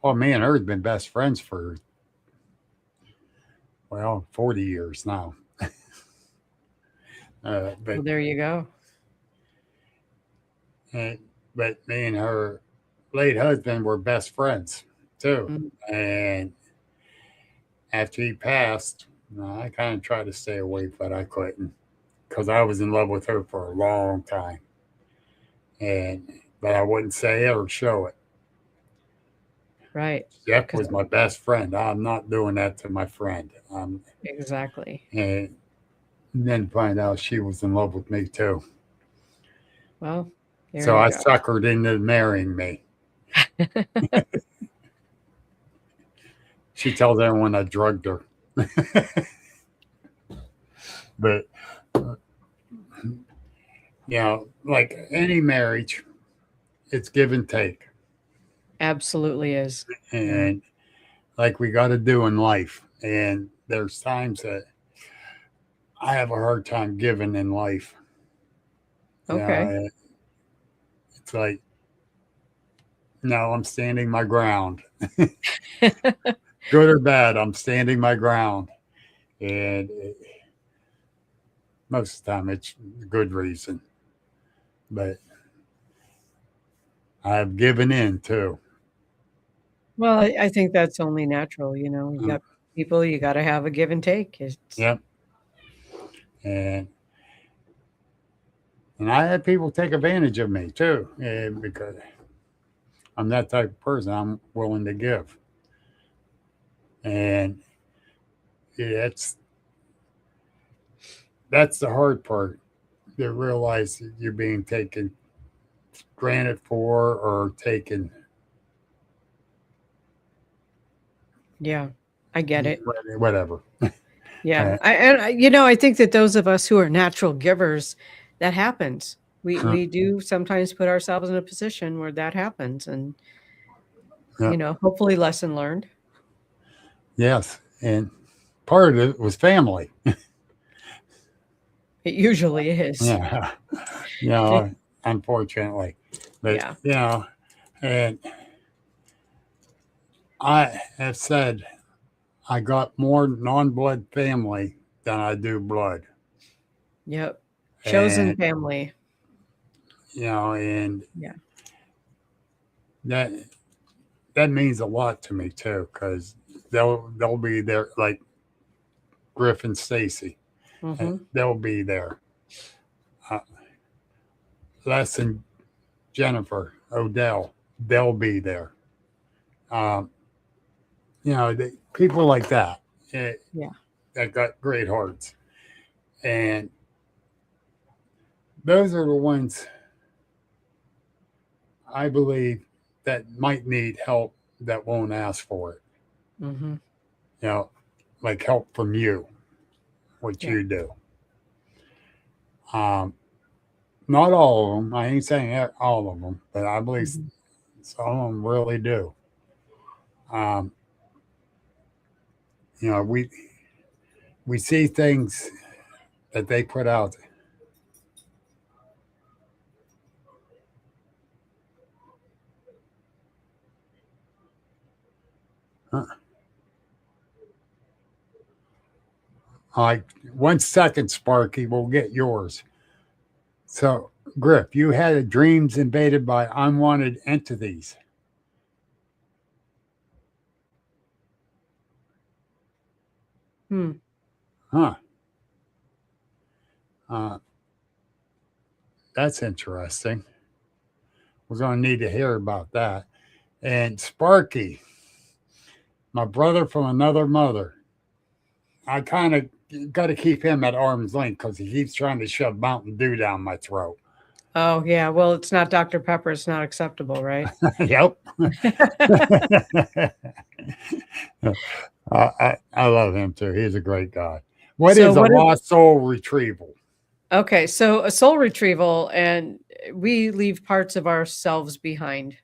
Speaker 3: Well, me and her have been best friends for, 40 years now. But
Speaker 4: Well, there you go.
Speaker 3: but me and her late husband were best friends too.
Speaker 4: Mm.
Speaker 3: And after he passed, I kind of tried to stay away, but I couldn't because I was in love with her for a long time. But I wouldn't say it or show it.
Speaker 4: Right.
Speaker 3: Jeff was my best friend. I'm not doing that to my friend.
Speaker 4: Exactly.
Speaker 3: And then find out she was in love with me too.
Speaker 4: Well,
Speaker 3: so I suckered into marrying me. She tells everyone I drugged her. But, like any marriage, it's give and take.
Speaker 4: Absolutely is.
Speaker 3: And like we got to do in life. And there's times that I have a hard time giving in life.
Speaker 4: Okay.
Speaker 3: It's like, no, I'm standing my ground. Good or bad, I'm standing my ground. And most of the time it's a good reason. But I've given in too.
Speaker 4: Well, I think that's only natural. You got people, you got to have a give and take.
Speaker 3: Yep. And I had people take advantage of me too, because I'm that type of person. I'm willing to give. And that's the hard part, to realize that you're being taken granted for or taken.
Speaker 4: Yeah, I get it.
Speaker 3: Whatever.
Speaker 4: Yeah. I think that those of us who are natural givers, that happens. We do sometimes put ourselves in a position where that happens, and
Speaker 3: Yeah.
Speaker 4: hopefully lesson learned.
Speaker 3: Yes, and part of it was family.
Speaker 4: It usually is.
Speaker 3: Yeah, you know, unfortunately, but
Speaker 4: Yeah.
Speaker 3: and I have said I got more non-blood family than I do blood,
Speaker 4: Yep. Chosen
Speaker 3: and
Speaker 4: family.
Speaker 3: and
Speaker 4: Yeah.
Speaker 3: that that means a lot to me too, because they'll be there like Griff and Stacy,
Speaker 4: Hmm.
Speaker 3: they'll be there. Uh, Les and Jennifer Odell, they'll be there. Um, people like that, eh,
Speaker 4: Yeah.
Speaker 3: that got great hearts, and those are the ones I believe that might need help that won't ask for it.
Speaker 4: Hmm.
Speaker 3: You know, like help from you, what
Speaker 4: Yeah.
Speaker 3: you do. Um, Not all of them. I ain't saying all of them, but I believe
Speaker 4: Hmm.
Speaker 3: some of them really do. Um, you know, we see things that they put out. Huh. Like 1 second, Sparky, we'll get yours. So, Griff, you had dreams invaded by unwanted entities.
Speaker 4: Hmm.
Speaker 3: Huh. Uh, that's interesting. We're going to need to hear about that. And Sparky, my brother from another mother, I kind of got to keep him at arm's length because he keeps trying to shove Mountain Dew down my throat.
Speaker 4: Oh, yeah. Well, it's not Dr. Pepper. It's not acceptable, right?
Speaker 3: Yep. I love him too. He's a great guy. What
Speaker 4: So
Speaker 3: is a
Speaker 4: what is
Speaker 3: lost soul retrieval?
Speaker 4: Okay, so a soul retrieval, and we leave parts of ourselves behind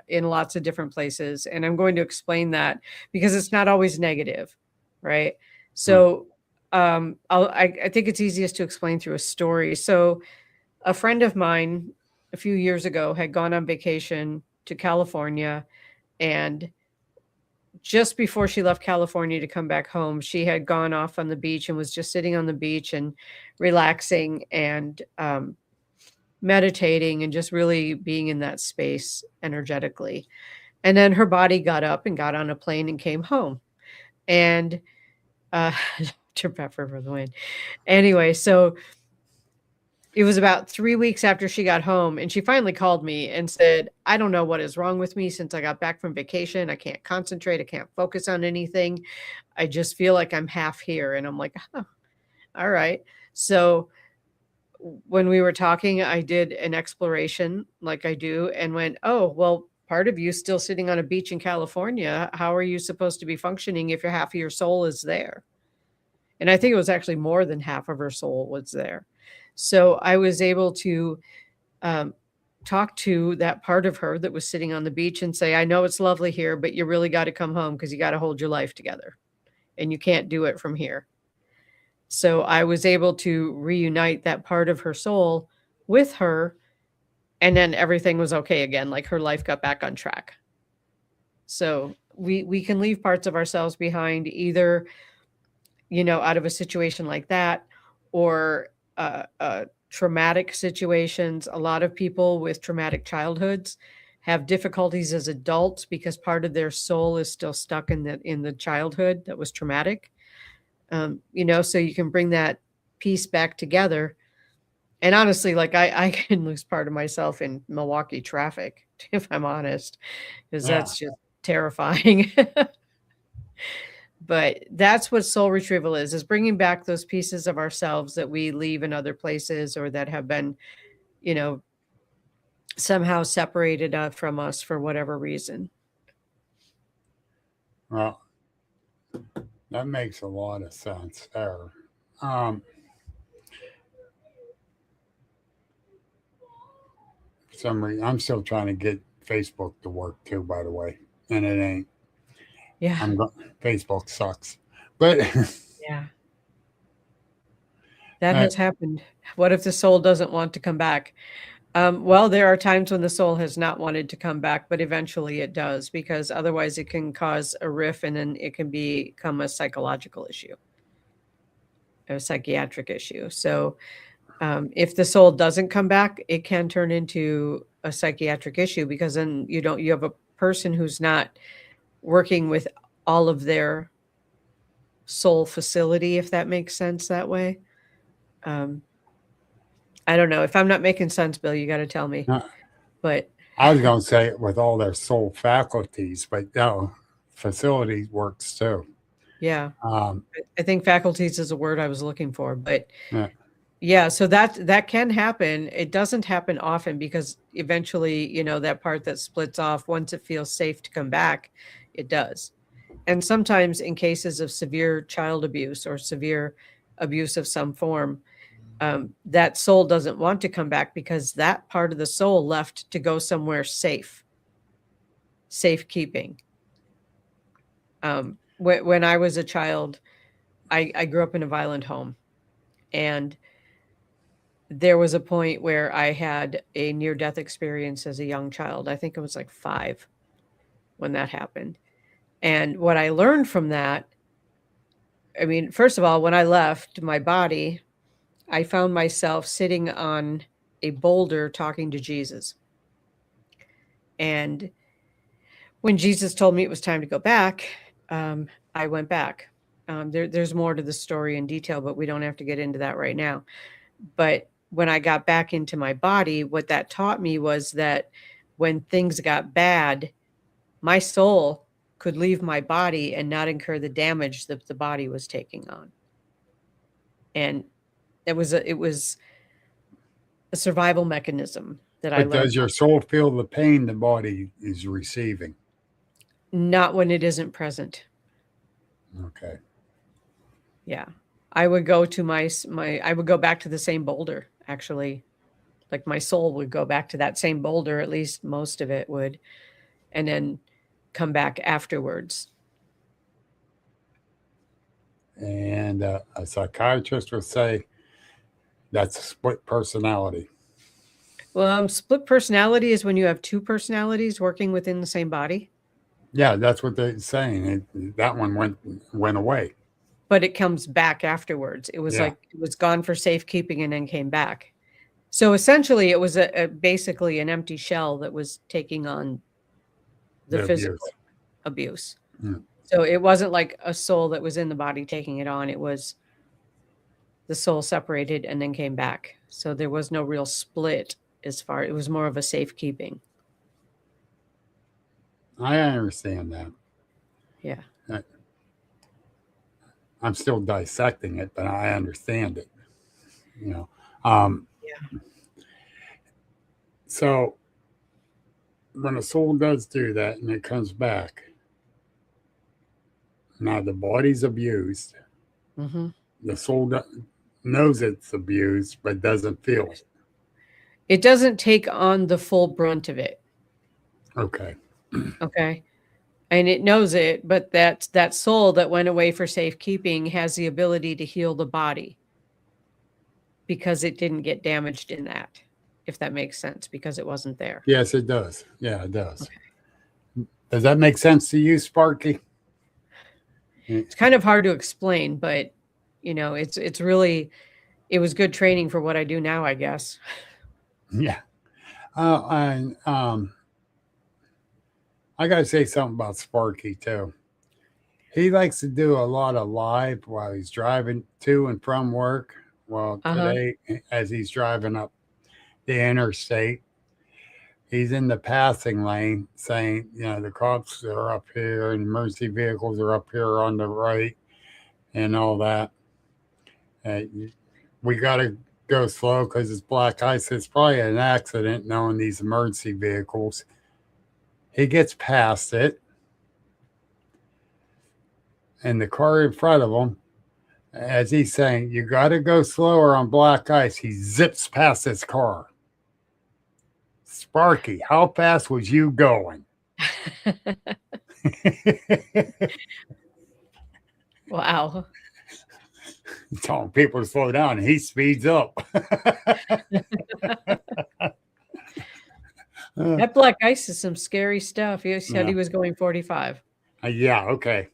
Speaker 4: in lots of different places. And I'm going to explain that because it's not always negative, right?
Speaker 3: Huh.
Speaker 4: So I think it's easiest to explain through a story. So a friend of mine a few years ago had gone on vacation to California, and just before she left California to come back home, she had gone off on the beach and was just sitting on the beach and relaxing and meditating and just really being in that space energetically. And then her body got up and got on a plane and came home. And to Pepper for the win. Anyway, so it was about 3 weeks after she got home, and she finally called me and said, I don't know what is wrong with me since I got back from vacation. I can't concentrate. I can't focus on anything. I just feel like I'm half here. And I'm like, oh, all right. So when we were talking, I did an exploration like I do and went, oh, well, part of you still sitting on a beach in California. How are you supposed to be functioning if your half of your soul is there? And I think it was actually more than half of her soul was there. So I was able to um, talk to that part of her that was sitting on the beach and say, I know it's lovely here, but you really got to come home because you got to hold your life together and you can't do it from here. So I was able to reunite that part of her soul with her, and then everything was okay again. Like her life got back on track. So we can leave parts of ourselves behind either, out of a situation like that, or traumatic situations. A lot of people with traumatic childhoods have difficulties as adults because part of their soul is still stuck in the childhood that was traumatic. So you can bring that piece back together. And honestly, like I can lose part of myself in Milwaukee traffic, if I'm honest, because
Speaker 3: Yeah.
Speaker 4: that's just terrifying. But that's what soul retrieval is bringing back those pieces of ourselves that we leave in other places or that have been, you know, somehow separated from us for whatever reason.
Speaker 3: Well, That makes a lot of sense there. Um, for some reason, I'm still trying to get Facebook to work too, by the way, and it ain't.
Speaker 4: Yeah.
Speaker 3: Facebook sucks, but
Speaker 4: Yeah. That
Speaker 3: uh,
Speaker 4: has happened. What if the soul doesn't want to come back? Well, there are times when the soul has not wanted to come back, but eventually it does, because otherwise it can cause a rift and then it can become a psychological issue, a psychiatric issue. So if the soul doesn't come back, it can turn into a psychiatric issue, because then you have a person who's not working with all of their soul facility, if that makes sense that way. Um, I don't know if I'm not making sense, Bill. You got to tell me.
Speaker 3: uh,
Speaker 4: But
Speaker 3: I was going to say it with all their soul faculties, but no, facility works too.
Speaker 4: yeah,
Speaker 3: Um,
Speaker 4: I think faculties is a word I was looking for. But
Speaker 3: yeah,
Speaker 4: yeah, so that can happen. It doesn't happen often, because eventually, that part that splits off, once it feels safe to come back, it does. And sometimes in cases of severe child abuse or severe abuse of some form, that soul doesn't want to come back, because that part of the soul left to go somewhere safekeeping. When I was a child, I grew up in a violent home, and there was a point where I had a near-death experience as a young child. I think it was like 5 when that happened. And what I learned from that, I mean, first of all, when I left my body, I found myself sitting on a boulder talking to Jesus. And when Jesus told me it was time to go back, I went back. There's more to the story in detail, but we don't have to get into that right now. But when I got back into my body, what that taught me was that when things got bad, my soul could leave my body and not incur the damage that the body was taking on. And it was a survival mechanism that I
Speaker 3: but
Speaker 4: learned.
Speaker 3: does your soul feel the pain the body is receiving?
Speaker 4: Not when it isn't present.
Speaker 3: Okay.
Speaker 4: Yeah. I would go to I would go back to the same boulder, actually. Like my soul would go back to that same boulder, at least most of it would, and then come back afterwards.
Speaker 3: And a psychiatrist would say that's split personality.
Speaker 4: Well, split personality is when you have 2 personalities working within the same body,
Speaker 3: Yeah, that's what they're saying. That one went away.
Speaker 4: but it comes back afterwards. It was
Speaker 3: Yeah,
Speaker 4: like it was gone for safekeeping and then came back. So essentially, it was basically an empty shell that was taking on the
Speaker 3: the abuse.
Speaker 4: physical abuse.
Speaker 3: Yeah.
Speaker 4: So it wasn't like a soul that was in the body taking it on. It was the soul separated and then came back. So there was no real split it was more of a safekeeping.
Speaker 3: I understand that.
Speaker 4: Yeah.
Speaker 3: I'm still dissecting it, but I understand it. You know. Um,
Speaker 4: Yeah.
Speaker 3: So when a soul does do that and it comes back, now the body's abused.
Speaker 4: Mm-hmm.
Speaker 3: The soul knows it's abused, but doesn't feel it.
Speaker 4: It doesn't take on the full brunt of it.
Speaker 3: Okay.
Speaker 4: Okay. And it knows it, but that soul that went away for safekeeping has the ability to heal the body, because it didn't get damaged in that, if that makes sense, because it wasn't there.
Speaker 3: Yes, it does. Yeah, it does.
Speaker 4: Okay.
Speaker 3: Does that make sense to you, Sparky?
Speaker 4: It's kind of hard to explain, but it's really, it was good training for what I do now, I guess.
Speaker 3: Yeah. And I got to say something about Sparky, too. He likes to do a lot of live while he's driving to and from work. Well,
Speaker 4: Uh-huh.
Speaker 3: today, as he's driving up the interstate, he's in the passing lane saying, the cops are up here and emergency vehicles are up here on the right and all that. We got to go slow because it's black ice. It's probably an accident knowing these emergency vehicles. He gets past it. and the car in front of him, as he's saying, "You got to go slower on black ice," he zips past his car. Sparky, how fast was you going?
Speaker 4: Wow.
Speaker 3: Telling people to slow down, and he speeds up.
Speaker 4: That black ice is some scary stuff. He said he
Speaker 3: Yeah.
Speaker 4: was going 45.
Speaker 3: Yeah, okay.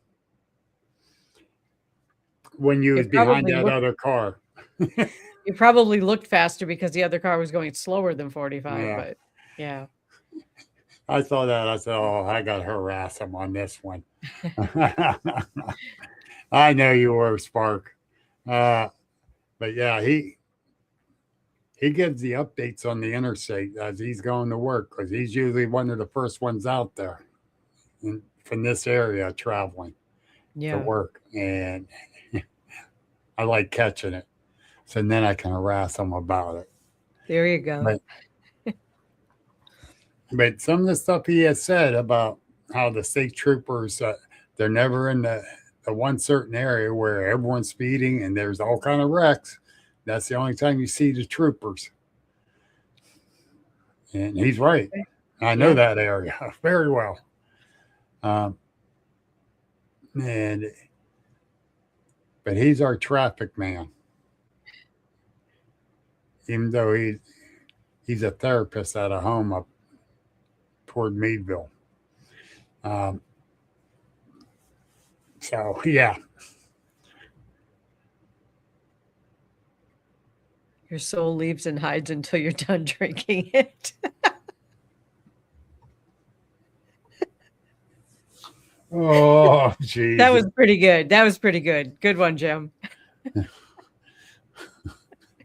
Speaker 3: When you was
Speaker 4: It
Speaker 3: behind
Speaker 4: probably
Speaker 3: that
Speaker 4: looked
Speaker 3: other car.
Speaker 4: it probably looked faster because the other car was going slower than 45,
Speaker 3: Yeah.
Speaker 4: but yeah.
Speaker 3: I saw that. I said, "Oh, I got to harass him on this one." I know you were, Spark. But yeah, he gives the updates on the interstate as he's going to work because he's usually one of the first ones out there from this area traveling to
Speaker 4: Yeah.
Speaker 3: work. And I like catching it. So then I can harass him about it.
Speaker 4: There you go.
Speaker 3: But some of the stuff he has said about how the state troopers, they're never in the one certain area where everyone's speeding and there's all kind of wrecks. That's the only time you see the troopers. And he's right. I know that area very well. But he's our traffic man. Even though he's a therapist at a home up toward Meadville. So yeah.
Speaker 4: Your soul leaves and hides until you're done drinking it.
Speaker 3: Oh, geez.
Speaker 4: That was pretty good. That was pretty good. Good one, Jim.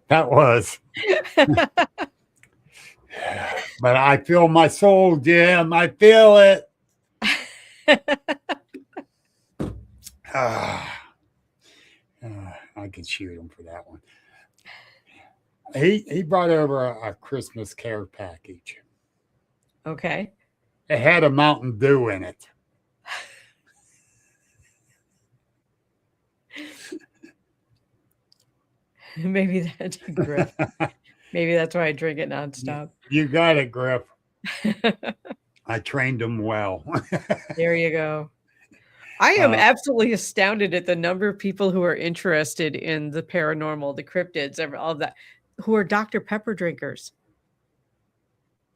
Speaker 3: That was. But I feel my soul, Jim. I feel it. I could shoot him for that one. He brought over a Christmas care package.
Speaker 4: Okay.
Speaker 3: It had a Mountain Dew in it.
Speaker 4: Maybe that's Griff. Maybe that's why I drink it nonstop.
Speaker 3: You got it, Griff. I trained him well.
Speaker 4: There you go. I am absolutely astounded at the number of people who are interested in the paranormal, the cryptids, all of that, who are Dr. Pepper drinkers.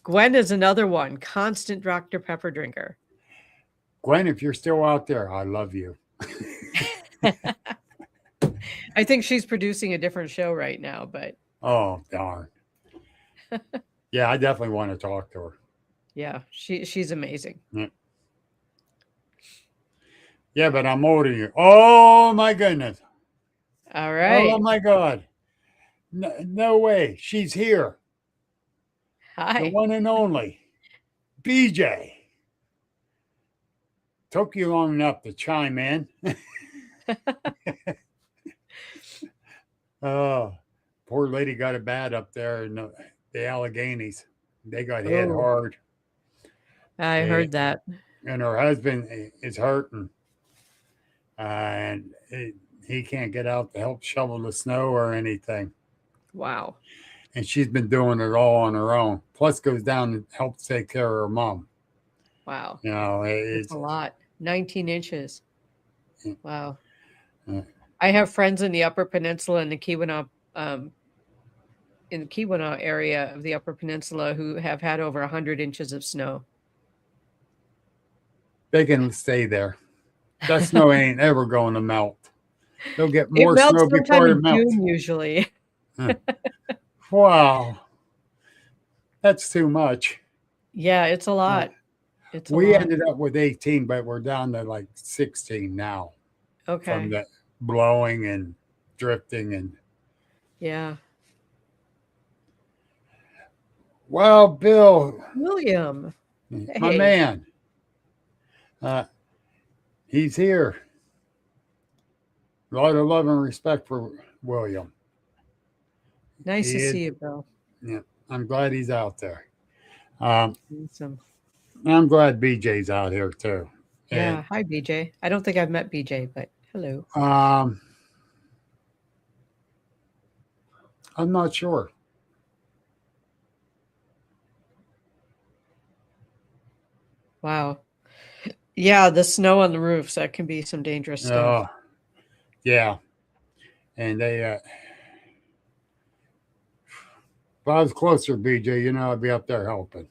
Speaker 4: Gwen is another one, constant Dr. Pepper drinker.
Speaker 3: Gwen, if you're still out there, I love you.
Speaker 4: I think she's producing a different show right now, but
Speaker 3: oh, darn. Yeah, I definitely want to talk to her.
Speaker 4: Yeah, she's amazing.
Speaker 3: Yeah, but I'm older than you. Oh my goodness.
Speaker 4: All right.
Speaker 3: Oh my God. No way. She's here.
Speaker 4: Hi.
Speaker 3: The one and only BJ. Took you long enough to chime in. Oh, poor lady got it bad up there in the Alleghenies. They got hit hard.
Speaker 4: I heard that.
Speaker 3: And her husband is hurting. And he can't get out to help shovel the snow or anything.
Speaker 4: Wow.
Speaker 3: And she's been doing it all on her own. Plus goes down and helps take care of her mom.
Speaker 4: Wow.
Speaker 3: You know,
Speaker 4: it's a lot. 19 inches. Wow.
Speaker 3: Yeah.
Speaker 4: I have friends in the Upper Peninsula in the Keweenaw area of the Upper Peninsula who have had over 100 inches of snow.
Speaker 3: They can stay there. That snow ain't ever going to melt. They'll get more snow before it melts.
Speaker 4: June, usually.
Speaker 3: Wow. That's too much.
Speaker 4: Yeah, it's a lot.
Speaker 3: We ended up with 18, but we're down to like 16 now.
Speaker 4: Okay.
Speaker 3: From the blowing and drifting and
Speaker 4: yeah.
Speaker 3: Well, Bill
Speaker 4: William,
Speaker 3: my man, he's here. A lot of love and respect for William.
Speaker 4: Nice to see you, Bill.
Speaker 3: Yeah, I'm glad he's out there.
Speaker 4: Awesome.
Speaker 3: I'm glad BJ's out here too.
Speaker 4: Yeah, hi BJ. I don't think I've met BJ, but Hello.
Speaker 3: I'm not sure.
Speaker 4: Wow. Yeah, the snow on the roofs, that can be some dangerous stuff.
Speaker 3: Yeah. And they, if I was closer, BJ, I'd be up there helping.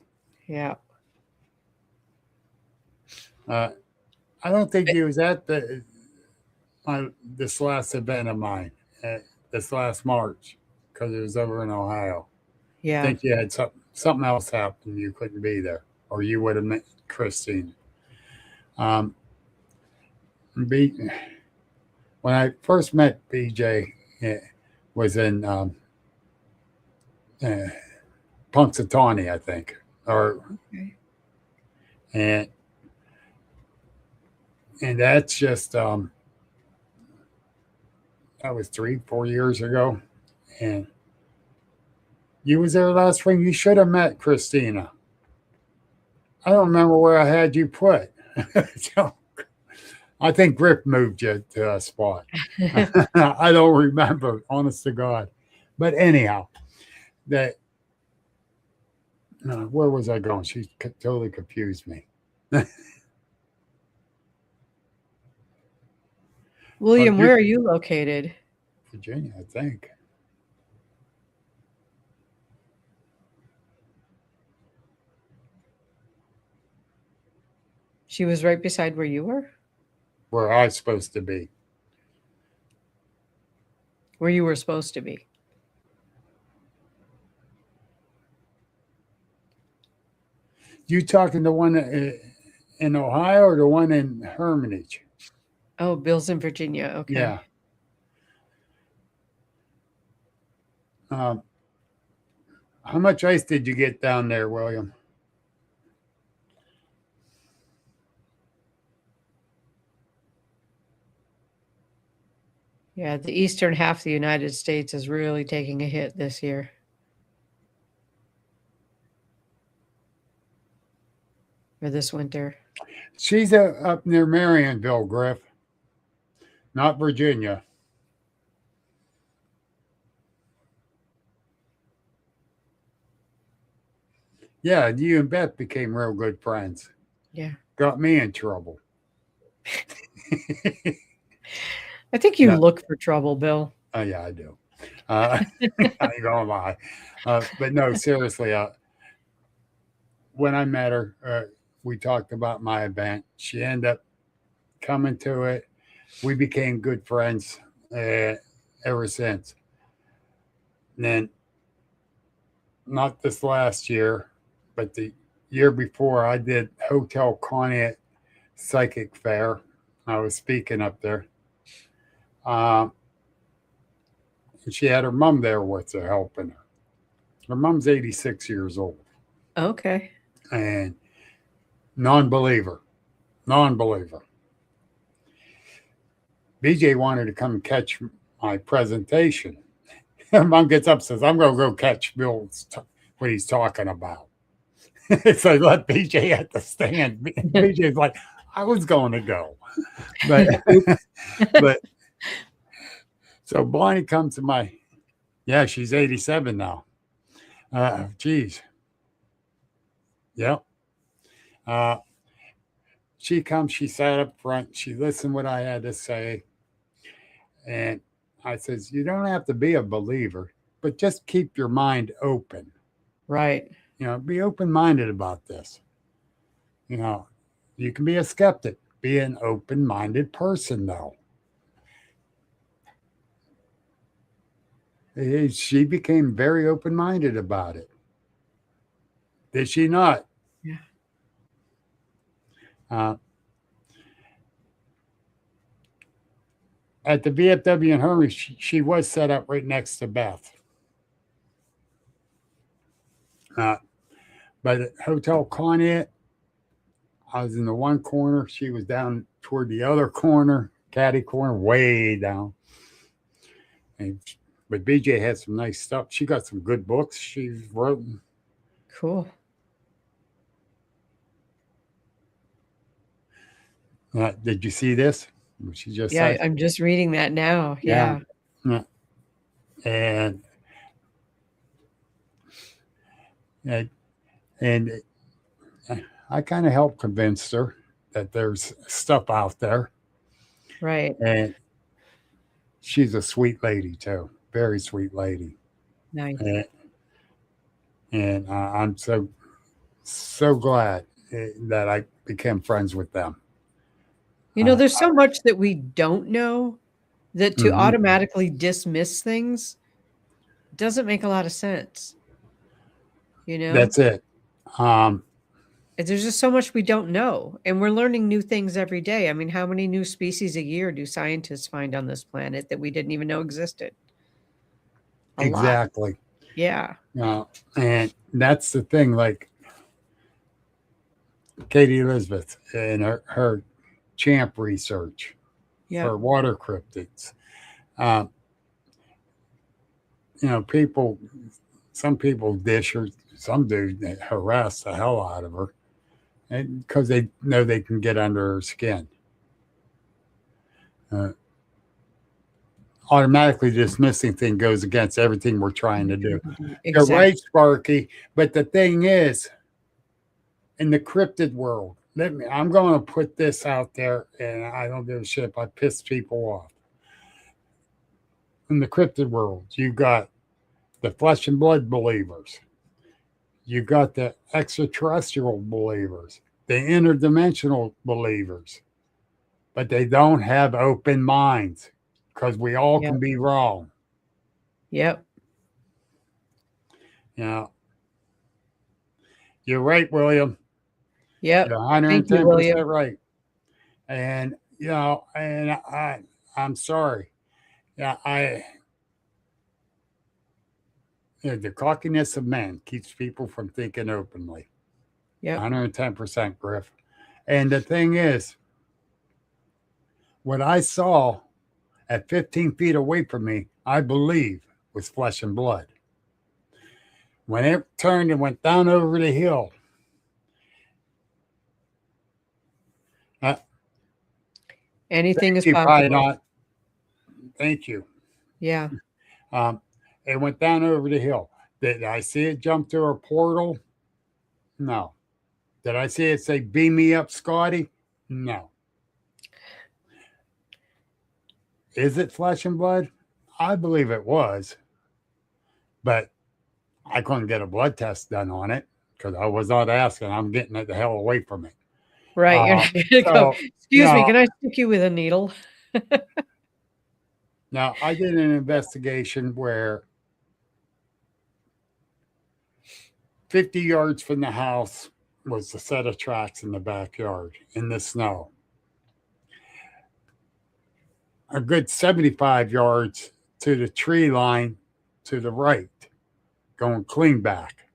Speaker 4: Yeah.
Speaker 3: Uh, I don't think he was at this last event of mine, this last March, because it was over in Ohio. I
Speaker 4: Yeah.
Speaker 3: think you had something else happen. You couldn't be there, or you would have met Christine. Um, B, when I first met BJ, it was in uh, Punxsutawney, I think, or
Speaker 4: Okay.
Speaker 3: and that's just that was 3-4 years ago, and you was there last spring. You should have met Christina. I don't remember where I had you put. So, I think Griff moved you to a spot. I don't remember, honest to God. But anyhow, that where was I going? She totally confused me.
Speaker 4: William, where are you located?
Speaker 3: Virginia, I think.
Speaker 4: She was right beside where you were?
Speaker 3: Where I was supposed to be.
Speaker 4: Where you were supposed to be.
Speaker 3: You talking the one in Ohio or the one in Hermitage?
Speaker 4: Oh, Bill's in Virginia. Okay.
Speaker 3: Yeah. How much ice did you get down there, William?
Speaker 4: Yeah, the eastern half of the United States is really taking a hit this year. Or this winter.
Speaker 3: She's up near Marionville, Griff, not Virginia. Yeah, you and Beth became real good friends.
Speaker 4: Yeah.
Speaker 3: Got me in trouble.
Speaker 4: I think you
Speaker 3: No.
Speaker 4: look for trouble, Bill.
Speaker 3: Oh, yeah, I do. I ain't gonna lie. But no, seriously, when I met her, we talked about my event. She ended up coming to it. We became good friends ever since. And then, not this last year, but the year before, I did Hotel Conneaut Psychic Fair. I was speaking up there. And she had her mom there with her, helping her. Her mom's 86 years old.
Speaker 4: Okay.
Speaker 3: And non-believer. BJ wanted to come catch my presentation. Mom gets up and says, I'm going to go catch Bill what he's talking about. So I let BJ at the stand. BJ's like, I was going to go. But so Bonnie comes to she's 87 now. Geez. Yep. She comes, she sat up front, she listened what I had to say. And I says, you don't have to be a believer, but just keep your mind open.
Speaker 4: Right.
Speaker 3: Be open-minded about this. You can be a skeptic, be an open-minded person, though. She became very open-minded about it. Did she not?
Speaker 4: Yeah.
Speaker 3: At the VFW in Herman, she was set up right next to Beth. But at Hotel Conneaut, I was in the one corner. She was down toward the other corner, caddy corner, way down. But BJ had some nice stuff. She got some good books she wrote.
Speaker 4: Cool.
Speaker 3: Did you see this? She just
Speaker 4: Yeah,
Speaker 3: said,
Speaker 4: I'm just reading that now.
Speaker 3: yeah.
Speaker 4: Yeah.
Speaker 3: And and, and I kind of helped convince her that there's stuff out there.
Speaker 4: Right.
Speaker 3: And she's a sweet lady too, very sweet lady.
Speaker 4: Nice.
Speaker 3: And I'm so glad that I became friends with them.
Speaker 4: There's so much that we don't know that to
Speaker 3: Mhm.
Speaker 4: automatically dismiss things doesn't make a lot of sense.
Speaker 3: That's it. Um,
Speaker 4: There's just so much we don't know, and we're learning new things every day. I mean, how many new species a year do scientists find on this planet that we didn't even know existed? A lot.
Speaker 3: exactly.
Speaker 4: Yeah.
Speaker 3: And that's the thing. Like Katie Elizabeth and her champ research
Speaker 4: Yeah.
Speaker 3: for water cryptids. Um, people, some people dish her, some do harass the hell out of her, and because they know they can get under her skin. Uh, Automatically dismissing thing goes against everything we're trying to do. You're
Speaker 4: Exactly.
Speaker 3: right, Sparky. But the thing is, in the cryptid world, I'm going to put this out there, and I don't give a shit if I piss people off. In the cryptid world, you got the flesh and blood believers, you got the extraterrestrial believers, the interdimensional believers, but they don't have open minds because we all
Speaker 4: Yep.
Speaker 3: can be wrong.
Speaker 4: Yep.
Speaker 3: You know, you're right, William.
Speaker 4: Yep.
Speaker 3: You're
Speaker 4: Thank you, William.
Speaker 3: 110% right. And I'm sorry. Yeah, the cockiness of man keeps people from thinking openly.
Speaker 4: Yep.
Speaker 3: 110%, Griff. And the thing is, what I saw at 15 feet away from me, I believe was flesh and blood. When it turned and went down over the hill,
Speaker 4: Anything is
Speaker 3: you probably
Speaker 4: possible.
Speaker 3: not. Thank you.
Speaker 4: Yeah.
Speaker 3: It went down over the hill. Did I see it jump through a portal? No. Did I see it say, "Beam me up, Scotty"? No. Is it flesh and blood? I believe it was, but I couldn't get a blood test done on it because I was not asking. I'm getting it the hell away from me.
Speaker 4: Right. You're not going to go,
Speaker 3: So
Speaker 4: excuse me,
Speaker 3: now,
Speaker 4: can I stick you with a needle?
Speaker 3: now I did an investigation where 50 yards from the house was a set of tracks in the backyard in the snow. A good 75 yards to the tree line to the right, going clean back.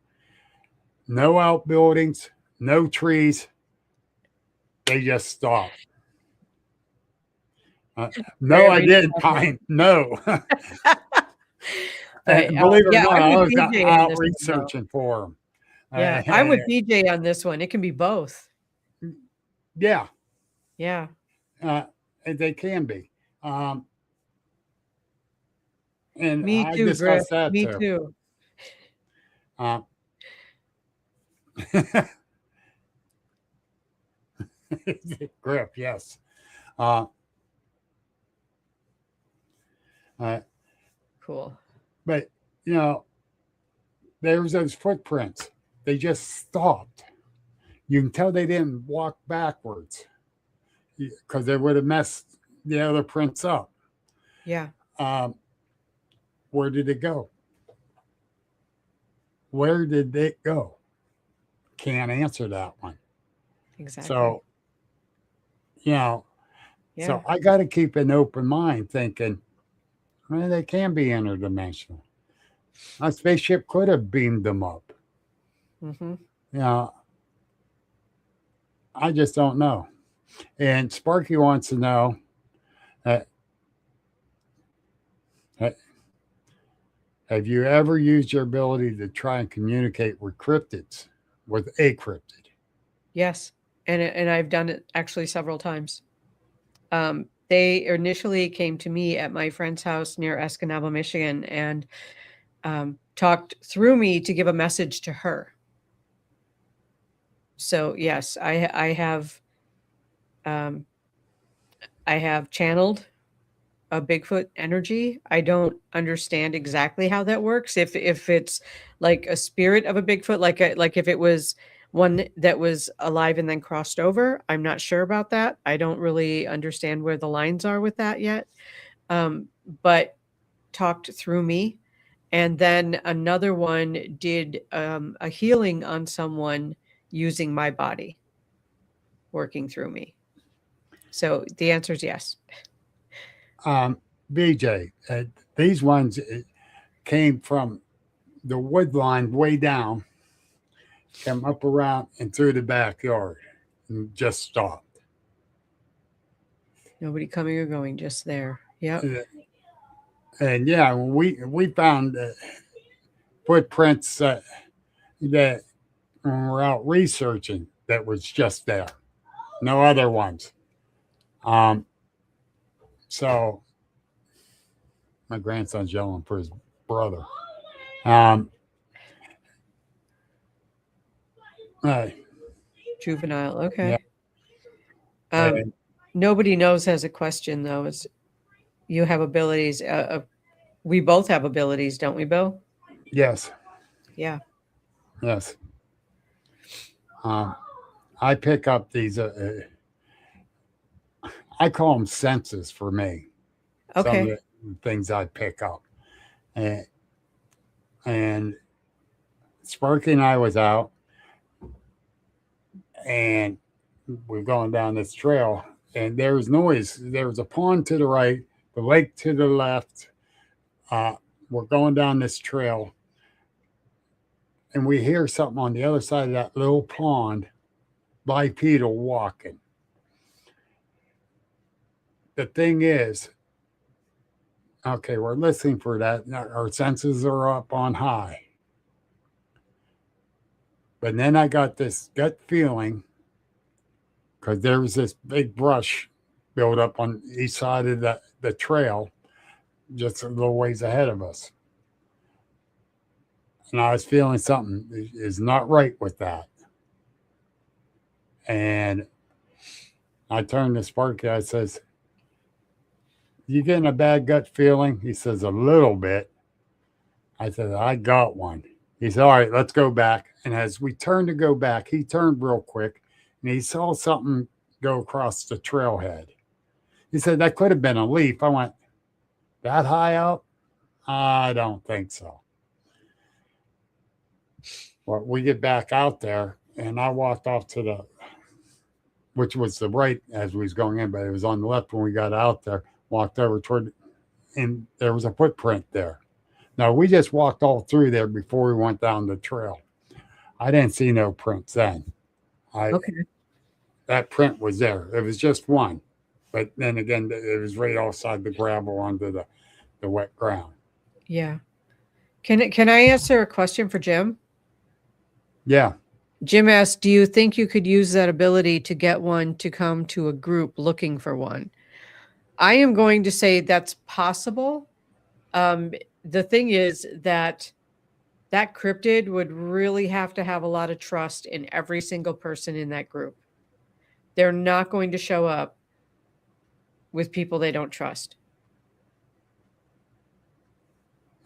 Speaker 3: No outbuildings, no trees. They just stopped. No, I didn't find no.
Speaker 4: Right.
Speaker 3: Believe it or
Speaker 4: Yeah,
Speaker 3: not,
Speaker 4: I'm
Speaker 3: I
Speaker 4: with
Speaker 3: was
Speaker 4: BJ on
Speaker 3: out
Speaker 4: this one, though.
Speaker 3: researching for them.
Speaker 4: Yeah, I'm with BJ on this one. It can be both.
Speaker 3: Yeah,
Speaker 4: Yeah.
Speaker 3: they can be. And
Speaker 4: Me
Speaker 3: I
Speaker 4: too, Griff.
Speaker 3: discussed that
Speaker 4: Me
Speaker 3: too.
Speaker 4: too.
Speaker 3: Griff, yes. Uh,
Speaker 4: Cool.
Speaker 3: but there was those footprints. They just stopped. You can tell they didn't walk backwards because they would have messed the other prints up.
Speaker 4: Yeah.
Speaker 3: Where did it go? Where did it go? Can't answer that one.
Speaker 4: Exactly.
Speaker 3: So,
Speaker 4: yeah.
Speaker 3: So I got to keep an open mind thinking, well, they can be interdimensional. A spaceship could have beamed them up.
Speaker 4: Mm-hmm.
Speaker 3: I just don't know. And Sparky wants to know, have you ever used your ability to try and communicate with cryptids, with a cryptid?
Speaker 4: Yes. And I've done it actually several times. they initially came to me at my friend's house near Escanaba, Michigan, and talked through me to give a message to her. So yes, I have channeled a Bigfoot energy. I don't understand exactly how that works. If it's like a spirit of a Bigfoot, like if it was one that was alive and then crossed over, I'm not sure about that. I don't really understand where the lines are with that yet. But talked through me. And then another one did a healing on someone using my body, working through me. So the answer is yes.
Speaker 3: BJ, these ones came from the wood line way down, came up around and through the backyard and just stopped.
Speaker 4: Nobody coming or going, just there. Yep.
Speaker 3: And yeah, we found footprints that when we're out researching that was just there, no other ones. So my grandson's yelling for his brother.
Speaker 4: Juvenile. Okay.
Speaker 3: Yeah.
Speaker 4: Nobody knows has a question though. Is you have abilities. We both have abilities, don't we, Bill?
Speaker 3: Yes.
Speaker 4: Yeah.
Speaker 3: Yes. I pick up these. I call them senses for me. Some of
Speaker 4: Okay.
Speaker 3: the things I pick up, and Sparky and I was out, and we're going down this trail, and there was noise. There was a pond to the right, the lake to the left. We're going down this trail, and we hear something on the other side of that little pond, bipedal walking. The thing is, okay, we're listening for that. Our senses are up on high. But then I got this gut feeling because there was this big brush built up on each side of the trail, just a little ways ahead of us. And I was feeling something is not right with that. And I turned to Sparky. I says, "You getting a bad gut feeling?" He says, "A little bit." I said, "I got one." He said, "All right, let's go back." And as we turned to go back, he turned real quick and he saw something go across the trailhead. He said, "That could have been a leaf." I went, "That high up? I don't think so." Well, we get back out there and I walked off to which was the right as we was going in, but it was on the left when we got out there, walked over toward, and there was a footprint there. Now, we just walked all through there before we went down the trail. I didn't see no prints then.
Speaker 4: Okay.
Speaker 3: That print was there. It was just one. But then again, it was right outside the gravel onto the wet ground.
Speaker 4: Yeah. Can I answer a question for Jim?
Speaker 3: Yeah.
Speaker 4: Jim asked, do you think you could use that ability to get one to come to a group looking for one? I am going to say that's possible. The thing is that cryptid would really have to have a lot of trust in every single person in that group. They're not going to show up with people they don't trust.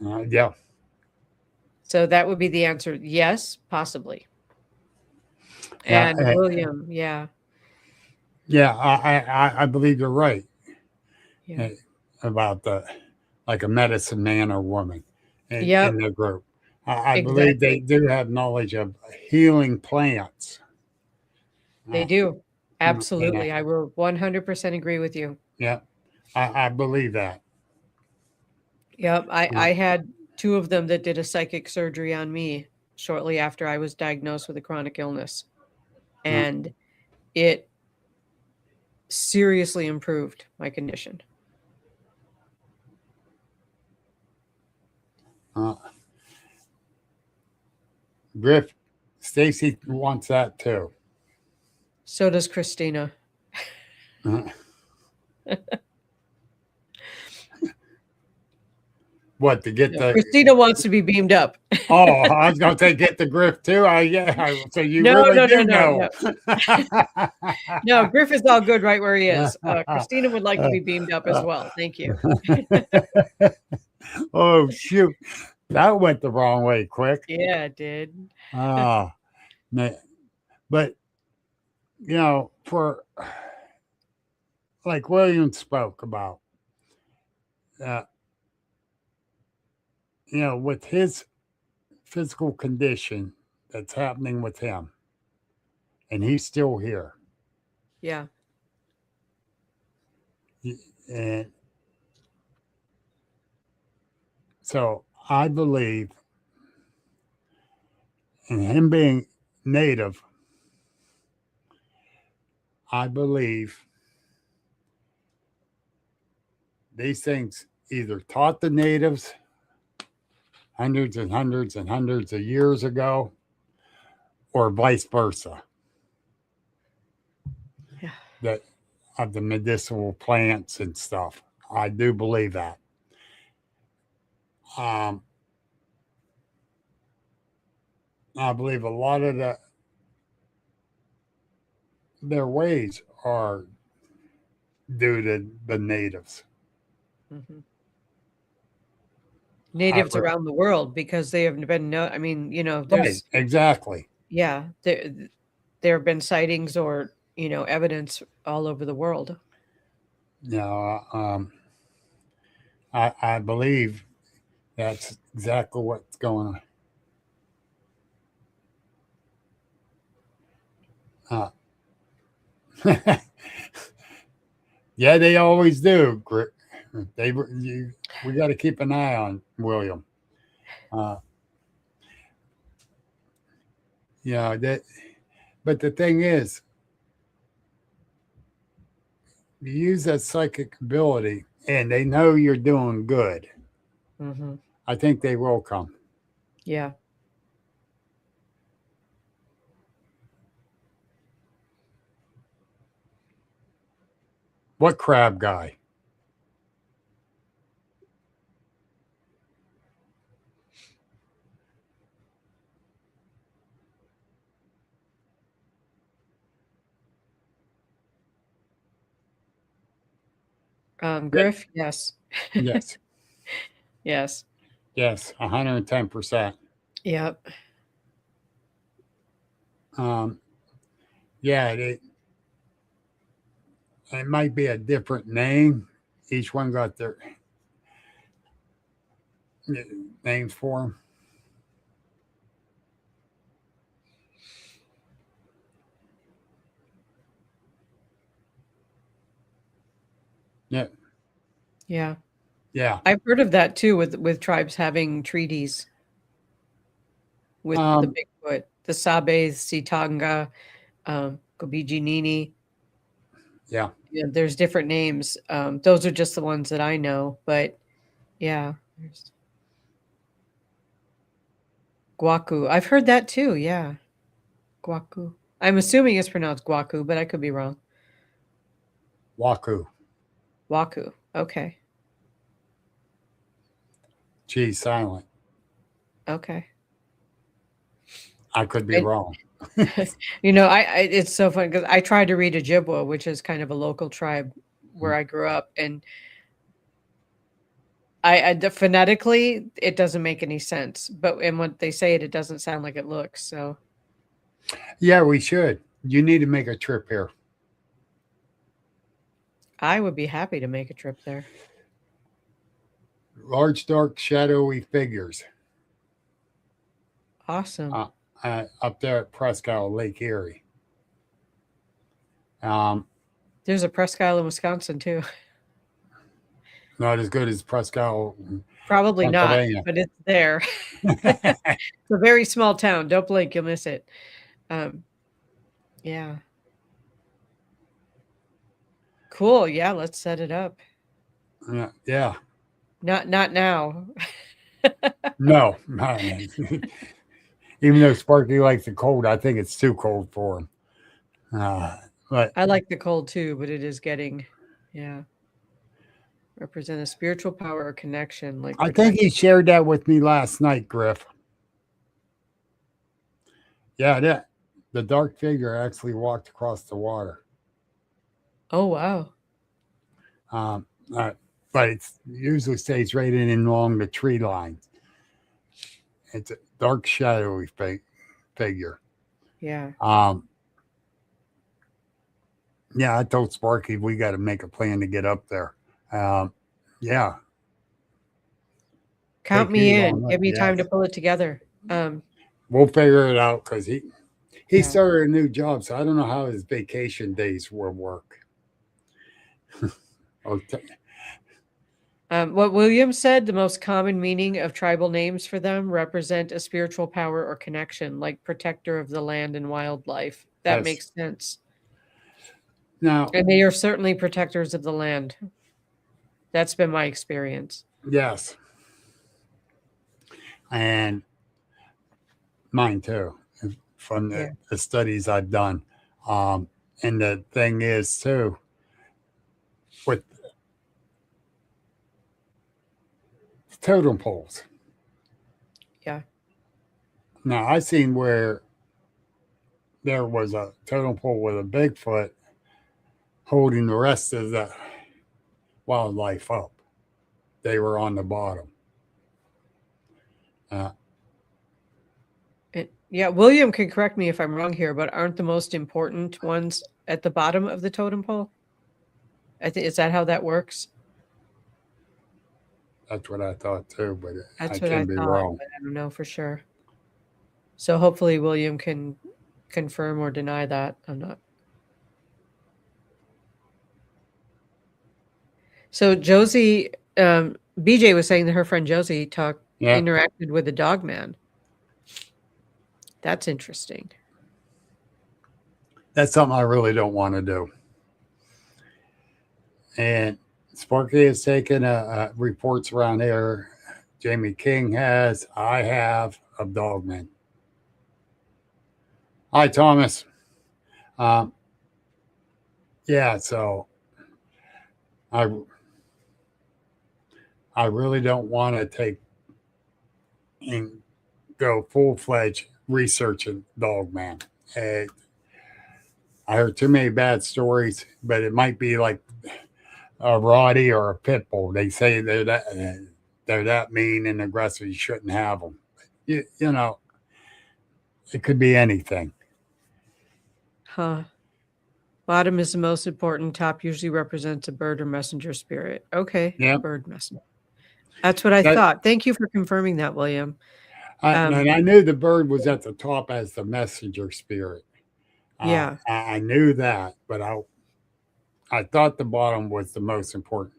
Speaker 3: Yeah.
Speaker 4: So that would be the answer. Yes, possibly.
Speaker 3: Yeah,
Speaker 4: And William, yeah.
Speaker 3: Yeah, I believe you're right.
Speaker 4: Yeah.
Speaker 3: About like a medicine man or woman in the group. I believe they do have knowledge of healing plants.
Speaker 4: They do. Absolutely. I will 100% agree with you.
Speaker 3: Yeah, I believe that.
Speaker 4: Yep. I had two of them that did a psychic surgery on me shortly after I was diagnosed with a chronic illness. And it seriously improved my condition.
Speaker 3: Griff, Stacy wants that too.
Speaker 4: So does Kristina.
Speaker 3: What, to get
Speaker 4: No,
Speaker 3: the?
Speaker 4: Christina wants to be beamed up.
Speaker 3: Oh, I was going to say get the Griff too. So you
Speaker 4: No,
Speaker 3: really
Speaker 4: no, no,
Speaker 3: do
Speaker 4: no,
Speaker 3: know.
Speaker 4: no. No, Griff is all good right where he is. Christina would like to be beamed up as well. Thank you.
Speaker 3: Oh, shoot. That went the wrong way quick.
Speaker 4: Yeah, it did.
Speaker 3: Ah, man. But, for like William spoke about, uh, with his physical condition that's happening with him, and he's still here.
Speaker 4: Yeah.
Speaker 3: And so I believe in him being native. I believe these things either taught the natives hundreds and hundreds and hundreds of years ago, or vice versa.
Speaker 4: Yeah.
Speaker 3: That of the medicinal plants and stuff. I do believe that. I believe a lot of their ways are due to the natives.
Speaker 4: Mhm. Natives around the world, because they have been I mean,
Speaker 3: Right,
Speaker 4: there's
Speaker 3: exactly.
Speaker 4: there have been sightings or evidence all over the world.
Speaker 3: I believe that's exactly what's going on. Yeah, they always do. We got to keep an eye on William. But the thing is, you use that psychic ability, and they know you're doing good.
Speaker 4: Hmm.
Speaker 3: I think they will come.
Speaker 4: Yeah.
Speaker 3: What crab guy?
Speaker 4: Griff, yes.
Speaker 3: Yes.
Speaker 4: Yes.
Speaker 3: Yes, 110%.
Speaker 4: Yep.
Speaker 3: Yeah, it might be a different name. Each one got their names for them. Yeah.
Speaker 4: Yeah.
Speaker 3: Yeah.
Speaker 4: I've heard of that too, with tribes having treaties with the Bigfoot, the Sabe, Sitanga, Gobijinini.
Speaker 3: Yeah.
Speaker 4: Yeah, there's different names. Those are just the ones that I know, but yeah, there's Guaku. I've heard that too. Yeah, Guaku. I'm assuming it's pronounced Guaku, but I could be wrong.
Speaker 3: Waku.
Speaker 4: Waku. Okay.
Speaker 3: G silent.
Speaker 4: Okay.
Speaker 3: I could be wrong.
Speaker 4: I it's so funny because I tried to read Ojibwa, which is kind of a local tribe where I grew up, and phonetically it doesn't make any sense. But when they say it, it doesn't sound like it looks. So
Speaker 3: Yeah, we should. You need to make a trip here.
Speaker 4: I would be happy to make a trip there.
Speaker 3: Large, dark, shadowy figures.
Speaker 4: Awesome.
Speaker 3: Up there at Presque Isle, Lake Erie.
Speaker 4: There's a Presque Isle in Wisconsin too.
Speaker 3: Not as good as Presque Isle.
Speaker 4: Probably not, but it's there. It's a very small town. Don't blink, you'll miss it. Yeah. Cool. Yeah, let's set it up.
Speaker 3: Yeah.
Speaker 4: Not now.
Speaker 3: No. Even though Sparky likes the cold, I think it's too cold for him. But
Speaker 4: I like the cold too, but it is getting, yeah. represent a spiritual power or connection. Like
Speaker 3: I think he shared that with me last night, Griff. Yeah, the dark figure actually walked across the water.
Speaker 4: Oh, wow.
Speaker 3: Um, but it usually stays right in and along the tree lines. It's a dark, shadowy figure.
Speaker 4: Yeah.
Speaker 3: Yeah, I told Sparky we got to make a plan to get up there. Yeah.
Speaker 4: Count
Speaker 3: Take
Speaker 4: me
Speaker 3: you
Speaker 4: in.
Speaker 3: on
Speaker 4: Give
Speaker 3: it,
Speaker 4: me time to
Speaker 3: yes.
Speaker 4: pull it together.
Speaker 3: We'll figure it out because he
Speaker 4: Yeah.
Speaker 3: started a new job, so I don't know how his vacation days will work. Okay.
Speaker 4: What Williams said, the most common meaning of tribal names for them represent a spiritual power or connection, like protector of the land and wildlife. That
Speaker 3: Yes.
Speaker 4: makes sense.
Speaker 3: Now,
Speaker 4: And they are certainly protectors of the land. That's been my experience.
Speaker 3: yes. And mine too, from the studies I've done. And the thing is, too, with totem poles.
Speaker 4: Yeah.
Speaker 3: Now, I seen where there was a totem pole with a Bigfoot holding the rest of the wildlife up. They were on the bottom.
Speaker 4: Yeah, William can correct me if I'm wrong here, but aren't the most important ones at the bottom of the totem pole? I think, is that how that works?
Speaker 3: That's what I thought too, but
Speaker 4: That's
Speaker 3: I
Speaker 4: what I
Speaker 3: can be
Speaker 4: thought,
Speaker 3: wrong.
Speaker 4: but I don't know for sure. So hopefully William can confirm or deny that. I'm not. So Josie, BJ was saying that her friend Josie interacted with the dog man. That's interesting.
Speaker 3: That's something I really don't want to do. And Sparky has taken reports around here. Jamie King has. I have of Dogman. Hi, Thomas. Yeah, so I really don't want to take and go full-fledged researching Dogman. I heard too many bad stories, but it might be like a Roddy or a pit bull. They say they're that mean and aggressive. You shouldn't have them. You know, it could be anything.
Speaker 4: Huh. Bottom is the most important. Top usually represents a bird or messenger spirit. Okay.
Speaker 3: Yeah.
Speaker 4: Bird messenger. That's what I thought. Thank you for confirming that, William.
Speaker 3: And I knew the bird was at the top as the messenger spirit.
Speaker 4: Yeah.
Speaker 3: I knew that, but I thought the bottom was the most important.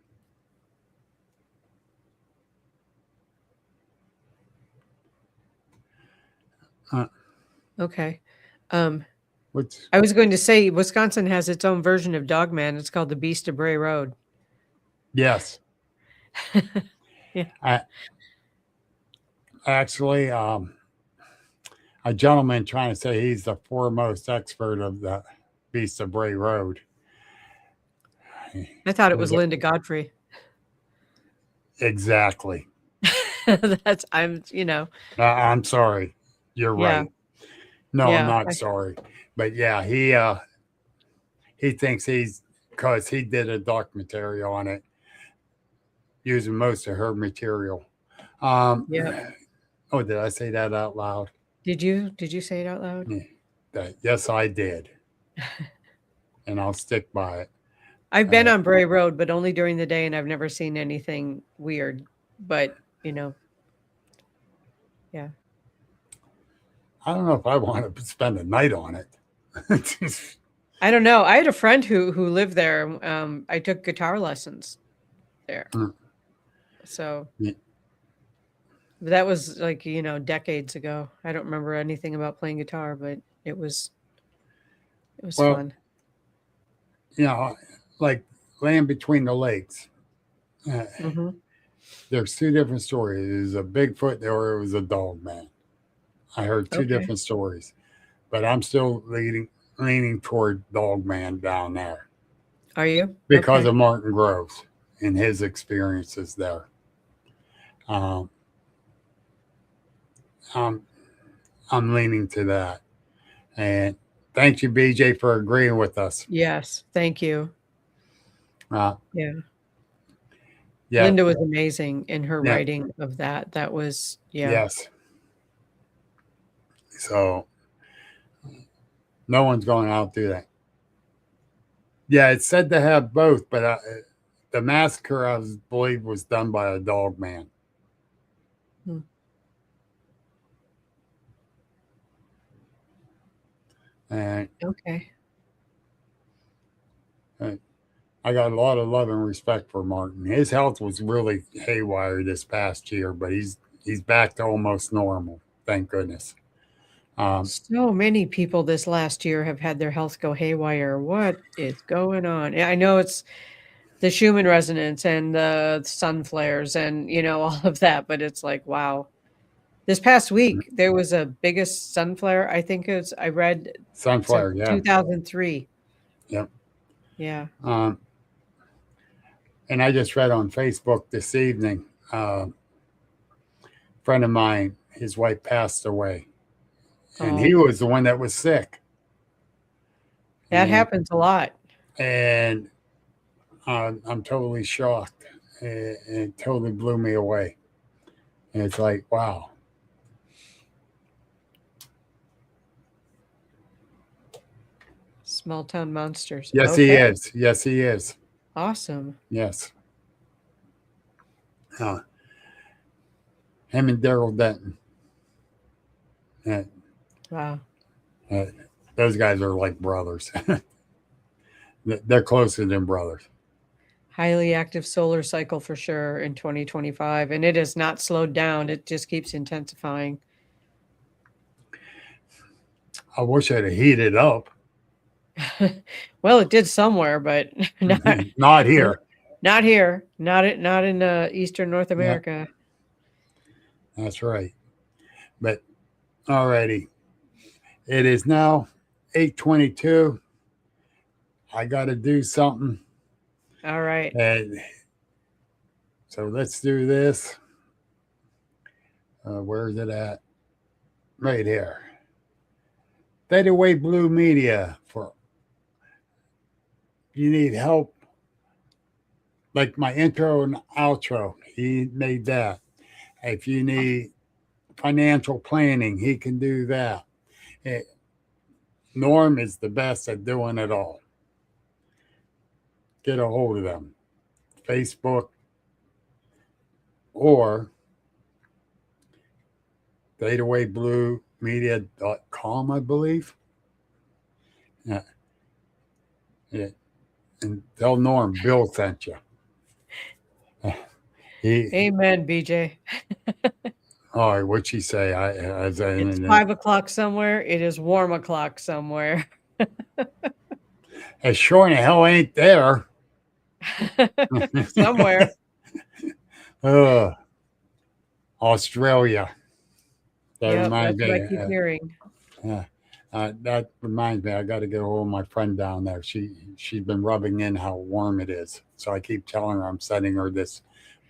Speaker 4: Okay.
Speaker 3: What's
Speaker 4: I was going to say Wisconsin has its own version of Dogman. It's called the Beast of Bray Road.
Speaker 3: yes.
Speaker 4: Yeah.
Speaker 3: Actually, a gentleman trying to say he's the foremost expert of the Beast of Bray Road.
Speaker 4: I thought it was Linda Godfrey.
Speaker 3: Exactly.
Speaker 4: I'm
Speaker 3: sorry. You're right. No,
Speaker 4: Yeah.
Speaker 3: I'm not sorry. But yeah, he thinks because he did a documentary on it using most of her material.
Speaker 4: Yeah.
Speaker 3: Oh, did I say that out loud?
Speaker 4: Did you say it out loud?
Speaker 3: Yes, I did. And I'll stick by it.
Speaker 4: I've been on Bray Road, but only during the day, and I've never seen anything weird. But, yeah.
Speaker 3: I don't know if I want to spend a night on it.
Speaker 4: I don't know. I had a friend who lived there. I took guitar lessons there. So that was like, decades ago. I don't remember anything about playing guitar, but it was fun.
Speaker 3: Like Land Between the Lakes.
Speaker 4: Mm-hmm.
Speaker 3: There's two different stories. It was a Bigfoot or it was a dog man. I heard two different stories, but I'm still leaning toward dog man down there.
Speaker 4: Are you?
Speaker 3: Because of Martin Groves. in his experiences there. Um, I'm, I'm leaning to that. And thank you, BJ, for agreeing with us.
Speaker 4: Yes, thank you.
Speaker 3: Uh,
Speaker 4: Yeah.
Speaker 3: yeah.
Speaker 4: Linda was amazing in her
Speaker 3: Yeah.
Speaker 4: writing of that. That was, yeah.
Speaker 3: Yes. So no one's going to outdo that. Yeah, it's said to have both, but the massacre, I believe, was done by a dog man.
Speaker 4: Hmm.
Speaker 3: And
Speaker 4: Okay.
Speaker 3: I got a lot of love and respect for Martin. His health was really haywire this past year, but he's back to almost normal. Thank goodness.
Speaker 4: So many people this last year have had their health go haywire. What is going on? Yeah, I know it's the Schumann resonance and the sun flares and, all of that, but it's like, wow. This past week, there was a biggest sun flare. I think I read
Speaker 3: Sunflower, yeah.
Speaker 4: 2003.
Speaker 3: Yep.
Speaker 4: Yeah.
Speaker 3: And I just read on Facebook this evening, a friend of mine, his wife passed away. And he
Speaker 4: Oh,
Speaker 3: was the one that was sick.
Speaker 4: that happens a lot.
Speaker 3: And I'm totally shocked. It totally blew me away. And it's like, wow.
Speaker 4: Small town monsters.
Speaker 3: Yes,
Speaker 4: Okay.
Speaker 3: he is. Yes, he is.
Speaker 4: Awesome.
Speaker 3: Yes. Him and Daryl Denton.
Speaker 4: Wow.
Speaker 3: Those guys are like brothers. They're closer than brothers.
Speaker 4: Highly active solar cycle for sure in 2025. And it has not slowed down. It just keeps intensifying.
Speaker 3: I wish I'd have heated up.
Speaker 4: Well, it did somewhere, but
Speaker 3: Not here.
Speaker 4: Not here. Not in Eastern North America.
Speaker 3: Yeah. That's right. But alrighty. It is now 8:22. I got to do something.
Speaker 4: All right.
Speaker 3: And so let's do this. Where is it at? Right here. Theta Wave Blue Media. For you need help, like my intro and outro, he made that. If you need financial planning, he can do that. Norm is the best at doing it all. Get a hold of them. Facebook or ThetaWaveBlueMedia.com, I believe. Yeah. And tell Norm Bill sent you.
Speaker 4: Amen, BJ.
Speaker 3: All right, what'd she say?
Speaker 4: It's 5 o'clock somewhere. It is warm o'clock somewhere.
Speaker 3: It sure in the hell ain't there.
Speaker 4: Somewhere.
Speaker 3: Australia. That reminds
Speaker 4: that's
Speaker 3: me.
Speaker 4: what I keep hearing.
Speaker 3: That reminds me. I got to get a hold of my friend down there. She's been rubbing in how warm it is. So I keep telling her I'm sending her this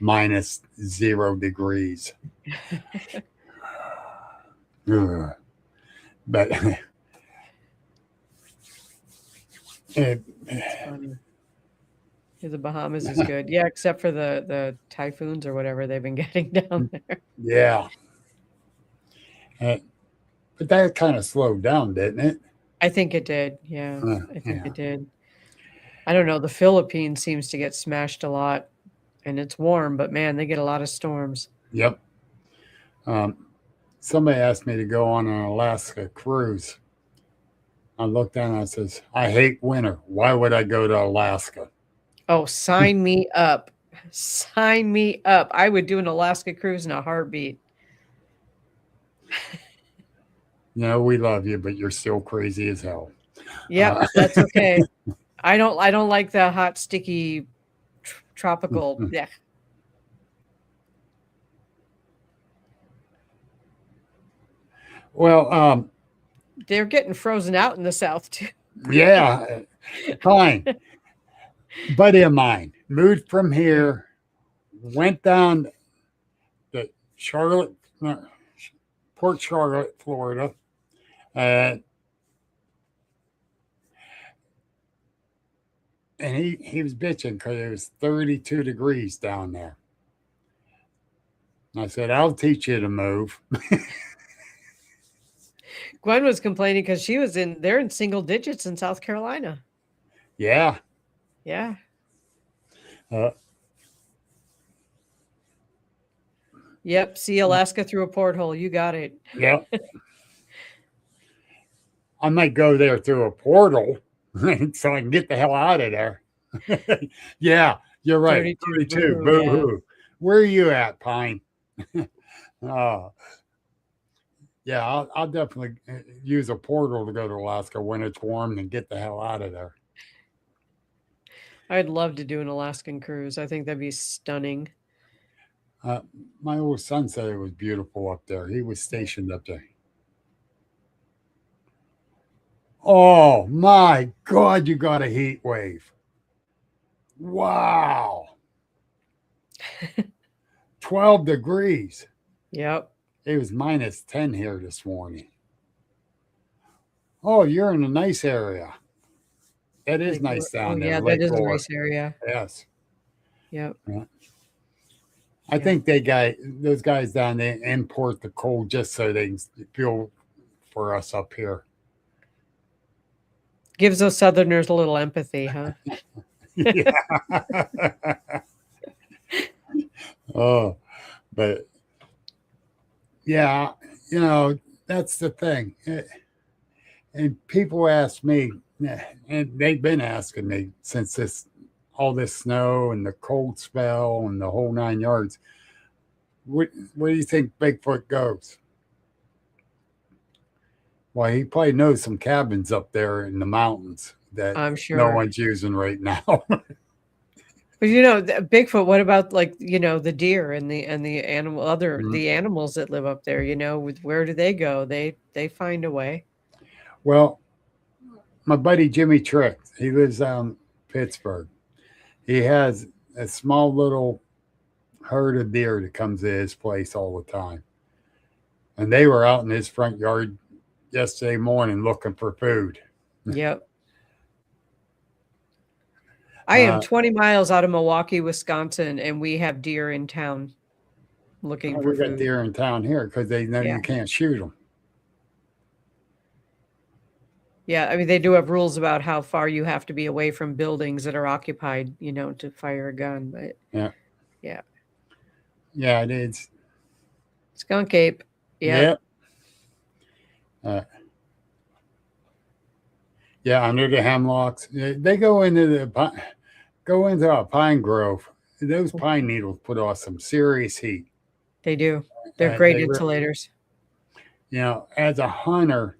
Speaker 3: -0 degrees. But
Speaker 4: It's funny. Yeah, the Bahamas is good. Yeah, except for the typhoons or whatever they've been getting down there.
Speaker 3: yeah. But that kind of slowed down, didn't it?
Speaker 4: I think it did. Yeah, I think
Speaker 3: yeah.
Speaker 4: it did. I don't know. The Philippines seems to get smashed a lot, and it's warm, but man, they get a lot of storms.
Speaker 3: Yep. Somebody asked me to go on an Alaska cruise. I looked down and I says, I hate winter. Why would I go to Alaska?
Speaker 4: Oh, sign me up. Sign me up. I would do an Alaska cruise in a heartbeat.
Speaker 3: No, we love you, but you're still crazy as hell.
Speaker 4: Yeah, that's okay. I don't like the hot, sticky, tropical. Yeah.
Speaker 3: Well,
Speaker 4: They're getting frozen out in the South too.
Speaker 3: yeah, fine. Buddy of mine, moved from here, went down to Charlotte, Port Charlotte, Florida. Uh, and he was bitching because it was 32 degrees down there. And I said, I'll teach you to move.
Speaker 4: Gwen was complaining because they're in single digits in South Carolina.
Speaker 3: Yeah.
Speaker 4: Yeah. Yep. See Alaska through a porthole. You got it.
Speaker 3: Yep. I might go there through a portal so I can get the hell out of there. Yeah, you're right. 32. Boo hoo. Yeah. Where are you at, Pine? Yeah, I'll definitely use a portal to go to Alaska when it's warm and get the hell out of there.
Speaker 4: I'd love to do an Alaskan cruise. I think that'd be stunning.
Speaker 3: My old son said it was beautiful up there. He was stationed up there. Oh my God, you got a heat wave. Wow. 12 degrees.
Speaker 4: Yep.
Speaker 3: It was minus 10 here this morning. Oh, you're in a nice area. That is nice down there.
Speaker 4: Yeah, that is a nice area.
Speaker 3: Yes.
Speaker 4: Yep.
Speaker 3: Yeah. I think those guys down there import the cold just so they can feel for us up here.
Speaker 4: Gives those Southerners a little empathy, huh?
Speaker 3: Yeah. Oh, but yeah, that's the thing. And people ask me, and they've been asking me since all this snow and the cold spell and the whole 9 yards, where do you think Bigfoot goes? Well, he probably knows some cabins up there in the mountains that
Speaker 4: I'm sure
Speaker 3: no one's using right now.
Speaker 4: But Bigfoot, what about the deer and the animal the animals that live up there, where do they go? They find a way.
Speaker 3: Well, my buddy Jimmy Trick, he lives down in Pittsburgh. He has a small little herd of deer that comes to his place all the time. And they were out in his front yard yesterday morning looking for food.
Speaker 4: Yep. I am 20 miles out of Milwaukee, Wisconsin, and we have deer in town looking for food.
Speaker 3: We got deer in town here because they know you can't shoot them.
Speaker 4: Yeah, I mean, they do have rules about how far you have to be away from buildings that are occupied, to fire a gun. But
Speaker 3: yeah, it is.
Speaker 4: Skunk ape. Yep.
Speaker 3: Yeah, under the hemlocks, they go into a pine grove. Those pine needles put off some serious heat.
Speaker 4: They do. They're great insulators.
Speaker 3: As a hunter,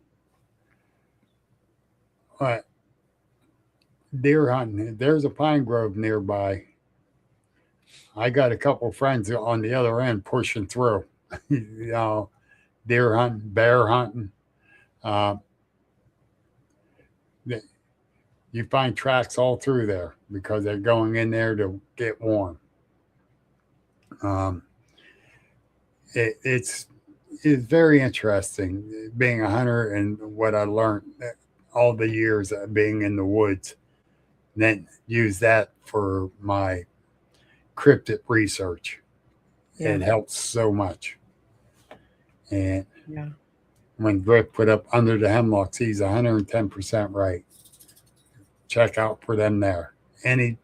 Speaker 3: deer hunting, there's a pine grove nearby. I got a couple friends on the other end pushing through. Deer hunting, bear hunting. You find tracks all through there because they're going in there to get warm. It's very interesting being a hunter and what I learned all the years of being in the woods. And then use that for my cryptid research. Yeah. It helps so much. And when Griff put up under the hemlocks, he's 110% right. Check out for them there. Any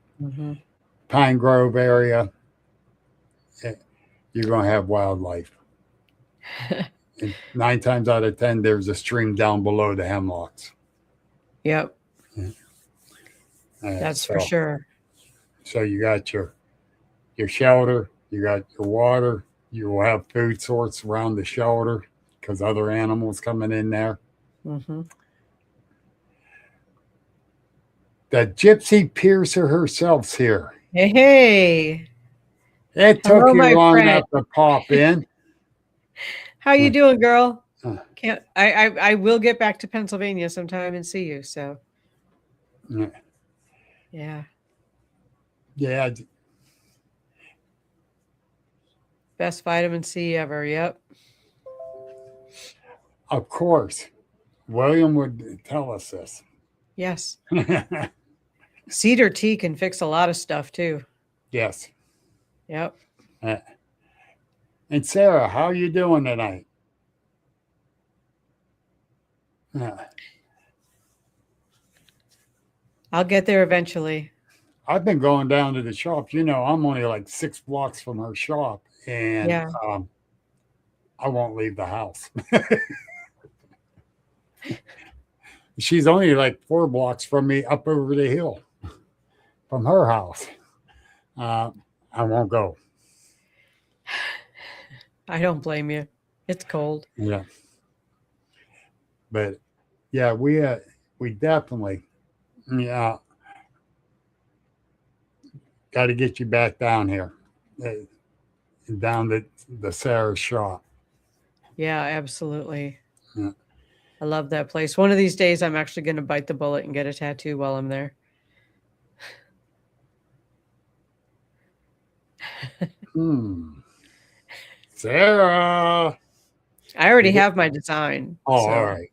Speaker 3: pine grove area, you're going to have wildlife. And 9 times out of 10, there's a stream down below the hemlocks.
Speaker 4: Yep. That's for sure.
Speaker 3: So you got your shelter, you got your water, you will have food source around the shelter because other animals coming in there.
Speaker 4: Mm-hmm.
Speaker 3: The gypsy piercer herself's here.
Speaker 4: Hey.
Speaker 3: It took you long enough to pop in.
Speaker 4: How you doing, girl? I will get back to Pennsylvania sometime and see you. So, yeah.
Speaker 3: Yeah,
Speaker 4: Best vitamin C ever. Yep.
Speaker 3: of course. William would tell us this.
Speaker 4: Yes. Cedar tea can fix a lot of stuff too.
Speaker 3: Yes.
Speaker 4: Yep.
Speaker 3: Uh, And Sarah, how you doing tonight? Uh,
Speaker 4: I'll get there eventually.
Speaker 3: I've been going down to the shop. You know, I'm only like 6 blocks from her shop, and
Speaker 4: Yeah.
Speaker 3: I won't leave the house. She's only like 4 blocks from me up over the hill from her house. Uh, I won't go.
Speaker 4: I don't blame you. It's cold.
Speaker 3: Yeah, but yeah, we definitely yeah got to get you back down here, uh, down to the Sarah shop.
Speaker 4: Yeah, absolutely.
Speaker 3: Yeah.
Speaker 4: I love that place. One of these days, I'm actually going to bite the bullet and get a tattoo while I'm there.
Speaker 3: Sarah.
Speaker 4: I already have my design.
Speaker 3: Oh,
Speaker 4: so,
Speaker 3: all right.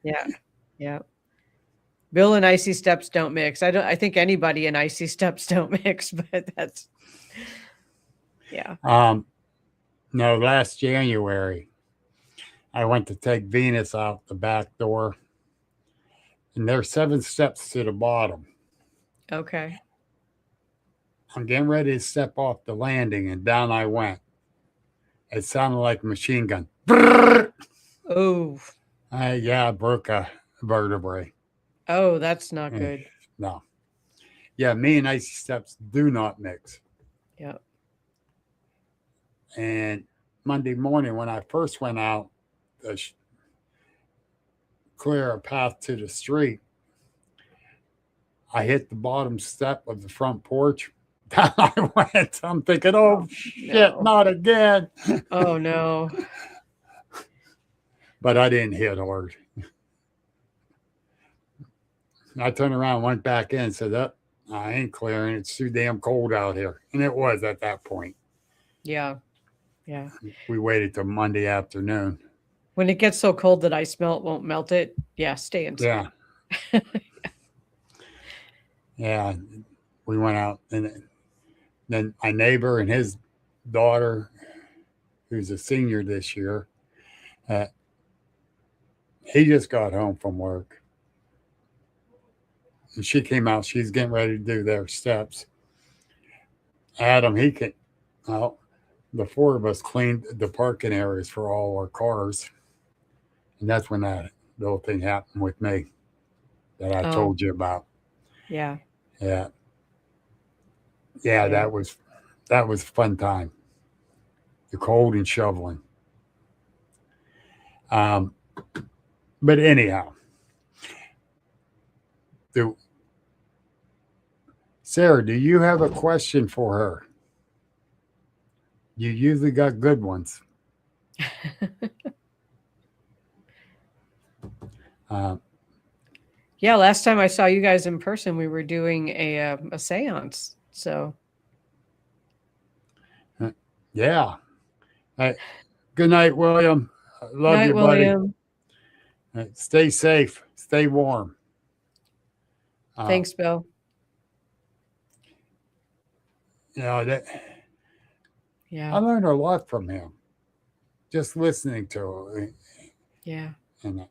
Speaker 4: Yeah. Yeah. Bill and Icy Steps don't mix. I think anybody and Icy Steps don't mix, but that's yeah.
Speaker 3: No, last January, I went to take Venus out the back door, and there's 7 steps to the bottom.
Speaker 4: Okay.
Speaker 3: I'm getting ready to step off the landing, and down I went. It sounded like a machine gun.
Speaker 4: Oh.
Speaker 3: Yeah, I broke a vertebrae.
Speaker 4: Oh, that's not good.
Speaker 3: No. Yeah, me and Icy Steps do not mix.
Speaker 4: Yep.
Speaker 3: And Monday morning, when I first went out to clear a path to the street, I hit the bottom step of the front porch. Down I went. I'm thinking, oh, shit,
Speaker 4: no.
Speaker 3: not again.
Speaker 4: Oh, no.
Speaker 3: But I didn't hit hard. I turned around, went back in, and said, oh, I ain't clearing. It's too damn cold out here. And it was at that point.
Speaker 4: Yeah. Yeah.
Speaker 3: We waited till Monday afternoon.
Speaker 4: When it gets so cold that ice melt won't melt it, yeah, stay inside.
Speaker 3: Yeah. Yeah. We went out, and then my neighbor and his daughter, who's a senior this year, he just got home from work. And she came out. She's getting ready to do their steps. Adam, well, the 4 of us cleaned the parking areas for all our cars. And that's when that little thing happened with me that I told you about.
Speaker 4: Yeah.
Speaker 3: Yeah. Yeah, that was a fun time. The cold and shoveling. But anyhow, Sarah, do you have a question for her? You usually got good ones.
Speaker 4: Yeah, last time I saw you guys in person, we were doing a seance. So,
Speaker 3: yeah. Good night, William. Love
Speaker 4: night,
Speaker 3: you, buddy.
Speaker 4: William.
Speaker 3: Stay safe. Stay warm.
Speaker 4: Thanks, Bill.
Speaker 3: You know,
Speaker 4: Yeah.
Speaker 3: I learned a lot from him just listening to him.
Speaker 4: Yeah.
Speaker 3: And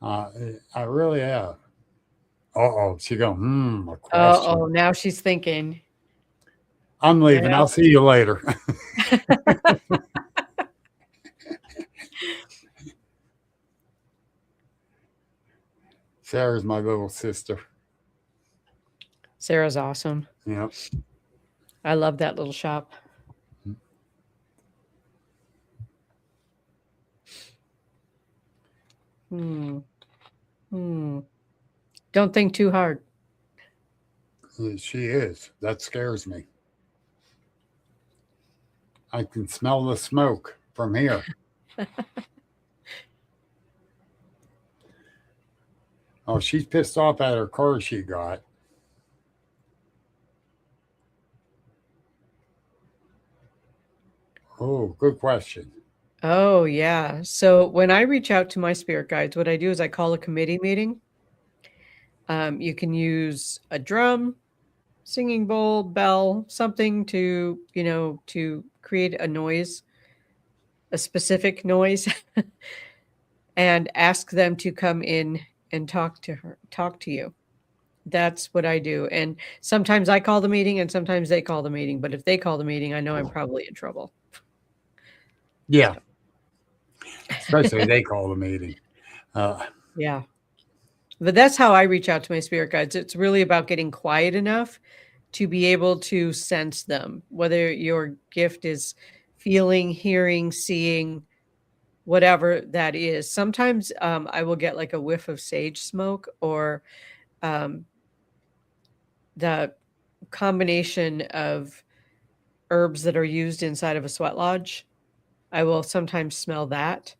Speaker 3: I really have. Uh-oh. She go, a question.
Speaker 4: Oh, now she's thinking.
Speaker 3: I'm leaving.
Speaker 4: Yeah.
Speaker 3: I'll see you later. Sarah's my little sister.
Speaker 4: Sarah's awesome.
Speaker 3: Yep.
Speaker 4: I love that little shop. Don't think too hard.
Speaker 3: She is. That scares me. I can smell the smoke from here. Oh, she's pissed off at her car she got. Oh, good question.
Speaker 4: Oh, yeah. So when I reach out to my spirit guides, what I do is I call a committee meeting. You can use a drum, singing bowl, bell, something to, to create a noise, a specific noise, and ask them to come in and talk to you. That's what I do. And sometimes I call the meeting and sometimes they call the meeting. But if they call the meeting, I know I'm probably in trouble.
Speaker 3: Yeah, especially they call the meeting.
Speaker 4: Yeah. But that's how I reach out to my spirit guides. It's really about getting quiet enough to be able to sense them, whether your gift is feeling, hearing, seeing, whatever that is. Sometimes I will get like a whiff of sage smoke or um, the combination of herbs that are used inside of a sweat lodge. I will sometimes smell that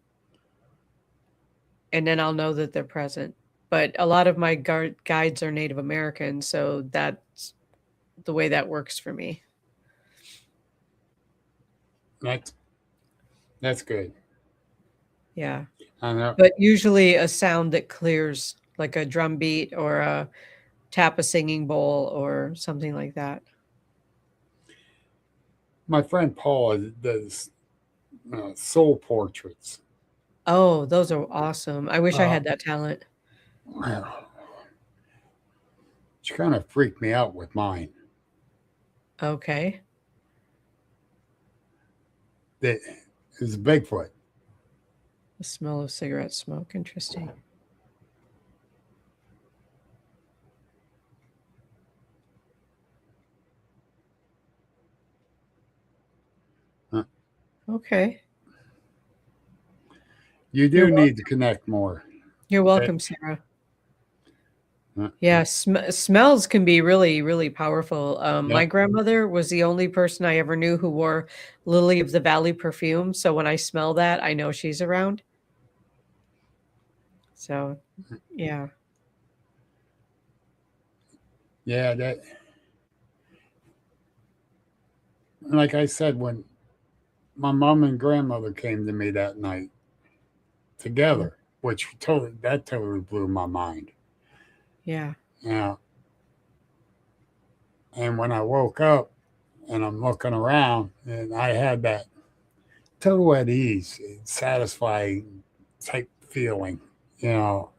Speaker 4: and then I'll know that they're present. But a lot of my guides are Native American, so that's the way that works for me.
Speaker 3: That's good.
Speaker 4: Yeah.
Speaker 3: I know.
Speaker 4: But usually a sound that clears, like a drum beat or a tap a singing bowl or something like that.
Speaker 3: My friend Paul does soul portraits.
Speaker 4: Oh, those are awesome. I wish I
Speaker 3: Uh,
Speaker 4: had that talent.
Speaker 3: Which kind of freaked me out with mine.
Speaker 4: Okay.
Speaker 3: It was Bigfoot.
Speaker 4: The smell of cigarette smoke. Interesting.
Speaker 3: Uh,
Speaker 4: Okay.
Speaker 3: You
Speaker 4: You're
Speaker 3: do need to connect more.
Speaker 4: You're
Speaker 3: Okay.
Speaker 4: welcome, Sarah.
Speaker 3: Uh,
Speaker 4: Yeah, smells can be really, really powerful.
Speaker 3: yeah.
Speaker 4: My grandmother was the only person I ever knew who wore Lily of the Valley perfume. So when I smell that, I know she's around. So, yeah.
Speaker 3: Yeah. That. Like I said, when my mom and grandmother came to me that night
Speaker 4: Mm,
Speaker 3: together, which totally blew my mind.
Speaker 4: yeah.
Speaker 3: Yeah. And when I woke up and I'm looking around, and I had that total at ease, satisfying type feeling. You know,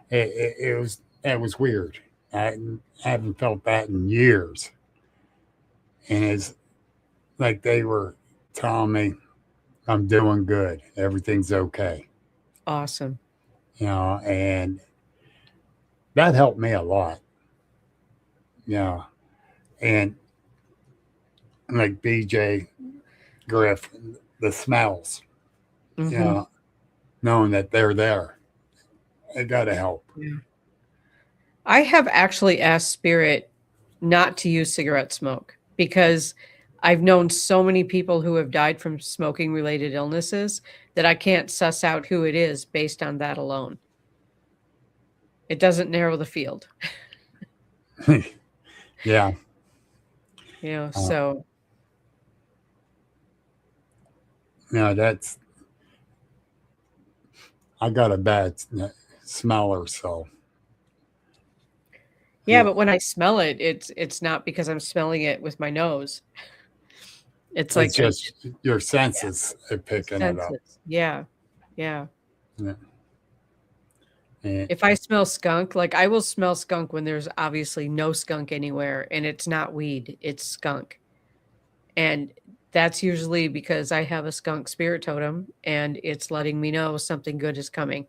Speaker 3: it was weird. I haven't felt that in years, and it's like they were telling me I'm doing good, everything's okay.
Speaker 4: Awesome.
Speaker 3: You know, and that helped me a lot. You know, and like BJ Griff, the smells. You
Speaker 4: Hmm.
Speaker 3: know, knowing that they're there, it got to help.
Speaker 4: Yeah. I have actually asked Spirit not to use cigarette smoke because I've known so many people who have died from smoking related illnesses that I can't suss out who it is based on that alone. It doesn't narrow the field,
Speaker 3: Yeah. Uh,
Speaker 4: so
Speaker 3: no, that's I got a bad smeller, so
Speaker 4: yeah,
Speaker 3: yeah,
Speaker 4: but when I smell it, it's not because I'm smelling it with my nose. It's
Speaker 3: it's
Speaker 4: like a
Speaker 3: just your
Speaker 4: yeah,
Speaker 3: senses are picking it up.
Speaker 4: senses. Yeah. Yeah.
Speaker 3: Yeah. And
Speaker 4: If I smell skunk, like I will smell skunk when there's obviously no skunk anywhere and it's not weed, it's skunk. And that's usually because I have a skunk spirit totem and it's letting me know something good is coming.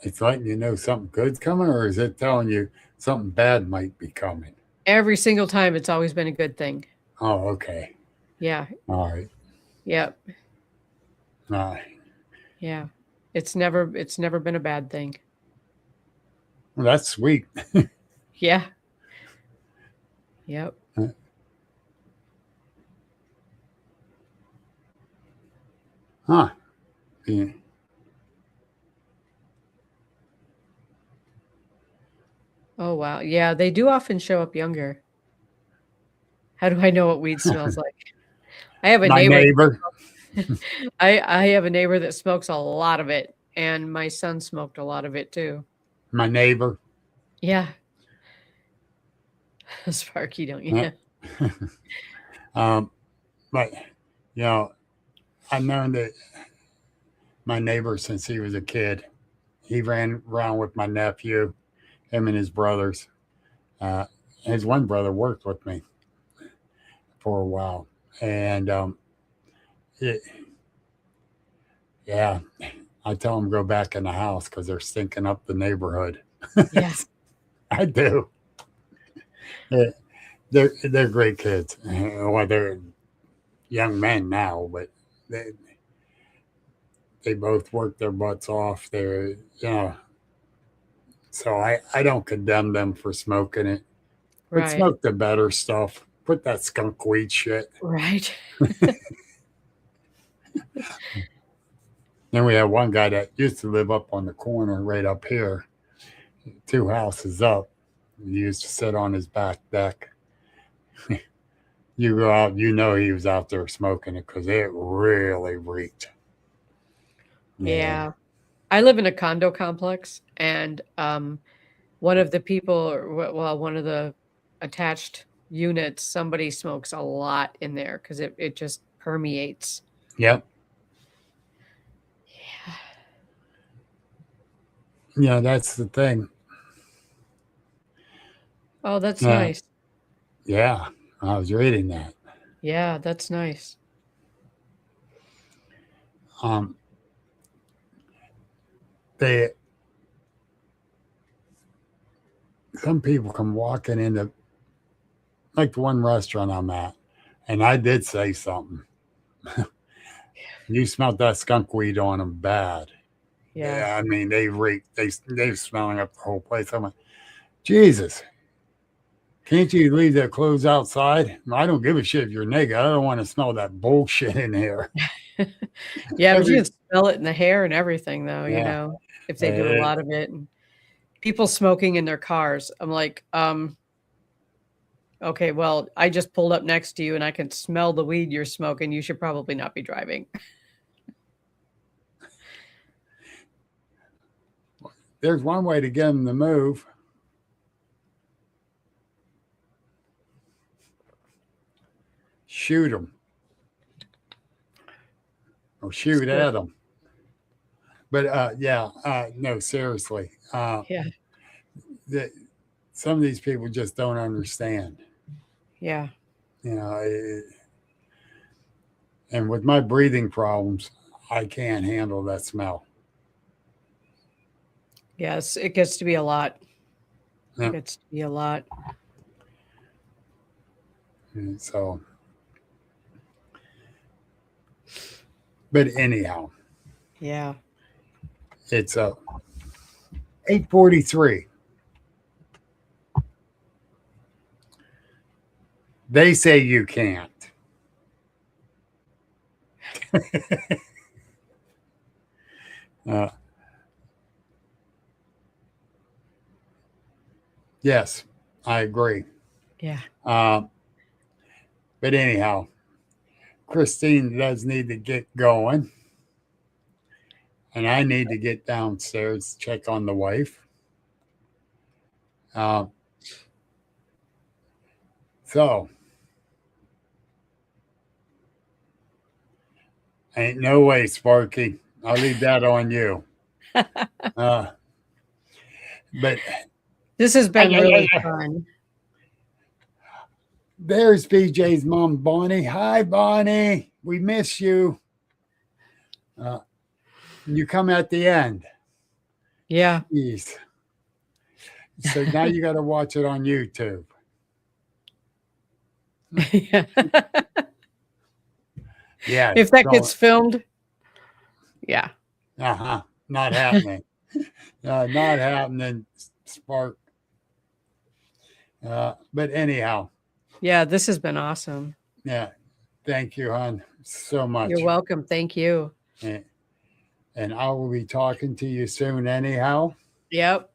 Speaker 3: it's letting you know something good's coming, or is it telling you something bad might be coming?
Speaker 4: Every single time it's always been a good thing.
Speaker 3: Oh, okay.
Speaker 4: Yeah.
Speaker 3: All right.
Speaker 4: Yep.
Speaker 3: All right.
Speaker 4: Yeah. It's never been a bad thing.
Speaker 3: Well, that's sweet.
Speaker 4: Yeah. Yep.
Speaker 3: Huh. Yeah.
Speaker 4: Oh wow. Yeah, they do often show up younger. How do I know what weed smells like? I have a
Speaker 3: My
Speaker 4: neighbor.
Speaker 3: neighbor.
Speaker 4: I have a neighbor that smokes a lot of it, and my son smoked a lot of it too.
Speaker 3: My neighbor.
Speaker 4: Yeah. Sparky, don't you?
Speaker 3: Yeah. But I've known that my neighbor since he was a kid. He ran around with my nephew, him and his brothers. Uh, his one brother worked with me for a while, and it, yeah, I tell them go back in the house because they're stinking up the neighborhood.
Speaker 4: Yes.
Speaker 3: I do. Yeah, they're great kids. Well, they're young men now, but they both work their butts off. So I don't condemn them for smoking it, but
Speaker 4: Right.
Speaker 3: smoke the better stuff. Put that skunk weed shit.
Speaker 4: Right.
Speaker 3: Then we have one guy that used to live up on the corner right up here, 2 houses up. He used to sit on his back deck. You go out, he was out there smoking it because it really reeked.
Speaker 4: Yeah. I live in a condo complex, and one of the people, one of the attached units, somebody smokes a lot in there because it just permeates.
Speaker 3: Yep. Yeah, that's the thing.
Speaker 4: Oh, that's
Speaker 3: Yeah.
Speaker 4: nice.
Speaker 3: Yeah, I was reading that.
Speaker 4: Yeah, that's nice.
Speaker 3: They some people come walking into like the one restaurant I'm at, and I did say something. You smelled that skunk weed on them bad.
Speaker 4: Yeah.
Speaker 3: I mean, they reek. They're smelling up the whole place. I'm like, Jesus, can't you leave their clothes outside? I don't give a shit if you're naked. I don't want to smell that bullshit in here.
Speaker 4: Yeah, but you can smell it in the hair and everything, though,
Speaker 3: Yeah.
Speaker 4: if they do a lot of it. And people smoking in their cars. I'm like, okay, well, I just pulled up next to you and I can smell the weed you're smoking. You should probably not be driving.
Speaker 3: There's one way to get them to move. Shoot them. Or shoot at them. But no, seriously.
Speaker 4: Yeah.
Speaker 3: Some of these people just don't understand.
Speaker 4: Yeah.
Speaker 3: And with my breathing problems, I can't handle that smell.
Speaker 4: Yes, it gets to be a lot.
Speaker 3: Yeah.
Speaker 4: It gets to be a lot.
Speaker 3: And so, but anyhow,
Speaker 4: Yeah.
Speaker 3: it's 8:43. They say you can't. Yes, I agree.
Speaker 4: Yeah.
Speaker 3: But anyhow, Christine does need to get going. And I need to get downstairs, check on the wife. So, ain't no way, Sparky. I'll leave that on you. But
Speaker 4: this has been really fun.
Speaker 3: There's BJ's mom, Bonnie. Hi, Bonnie. We miss you. You come at the end.
Speaker 4: Yeah.
Speaker 3: Jeez. So now you got to watch it on YouTube.
Speaker 4: Yeah.
Speaker 3: Yeah.
Speaker 4: If that gets filmed. Yeah.
Speaker 3: Not happening. Not happening, Spark. But anyhow.
Speaker 4: Yeah, this has been awesome.
Speaker 3: Yeah. Thank you, hon, so much.
Speaker 4: You're welcome. Thank you.
Speaker 3: And I will be talking to you soon anyhow.
Speaker 4: Yep.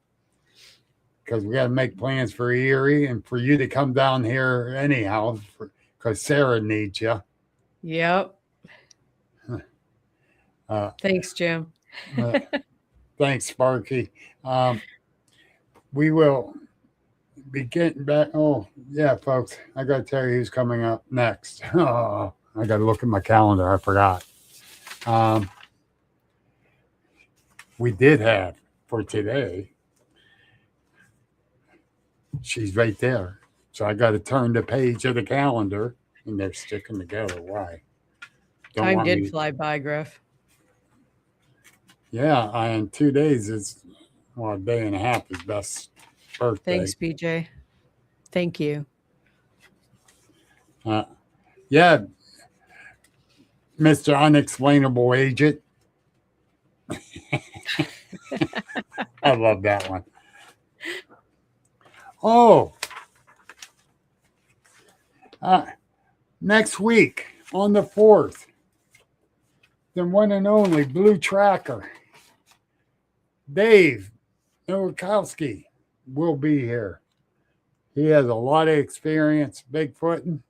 Speaker 3: because we got to make plans for Erie and for you to come down here anyhow, because Sarah needs you.
Speaker 4: Yep.
Speaker 3: Uh,
Speaker 4: Thanks, Jim.
Speaker 3: Thanks, Sparky. We will be getting back. Oh, yeah, folks. I got to tell you who's coming up next. Oh, I got to look at my calendar. I forgot. We did have for today. She's right there. So I got to turn the page of the calendar, and they're sticking together. Why?
Speaker 4: Time did fly by, Griff.
Speaker 3: Yeah, in 2 days is, well, a day and a half is Beth's birthday.
Speaker 4: Thanks, BJ. Thank you.
Speaker 3: Yeah, Mr. Unexplainable Agent. I love that one. Oh, next week on the 4th, the one and only Blue Tracker, Dave Nowakowski, will be here. He has a lot of experience Bigfooting,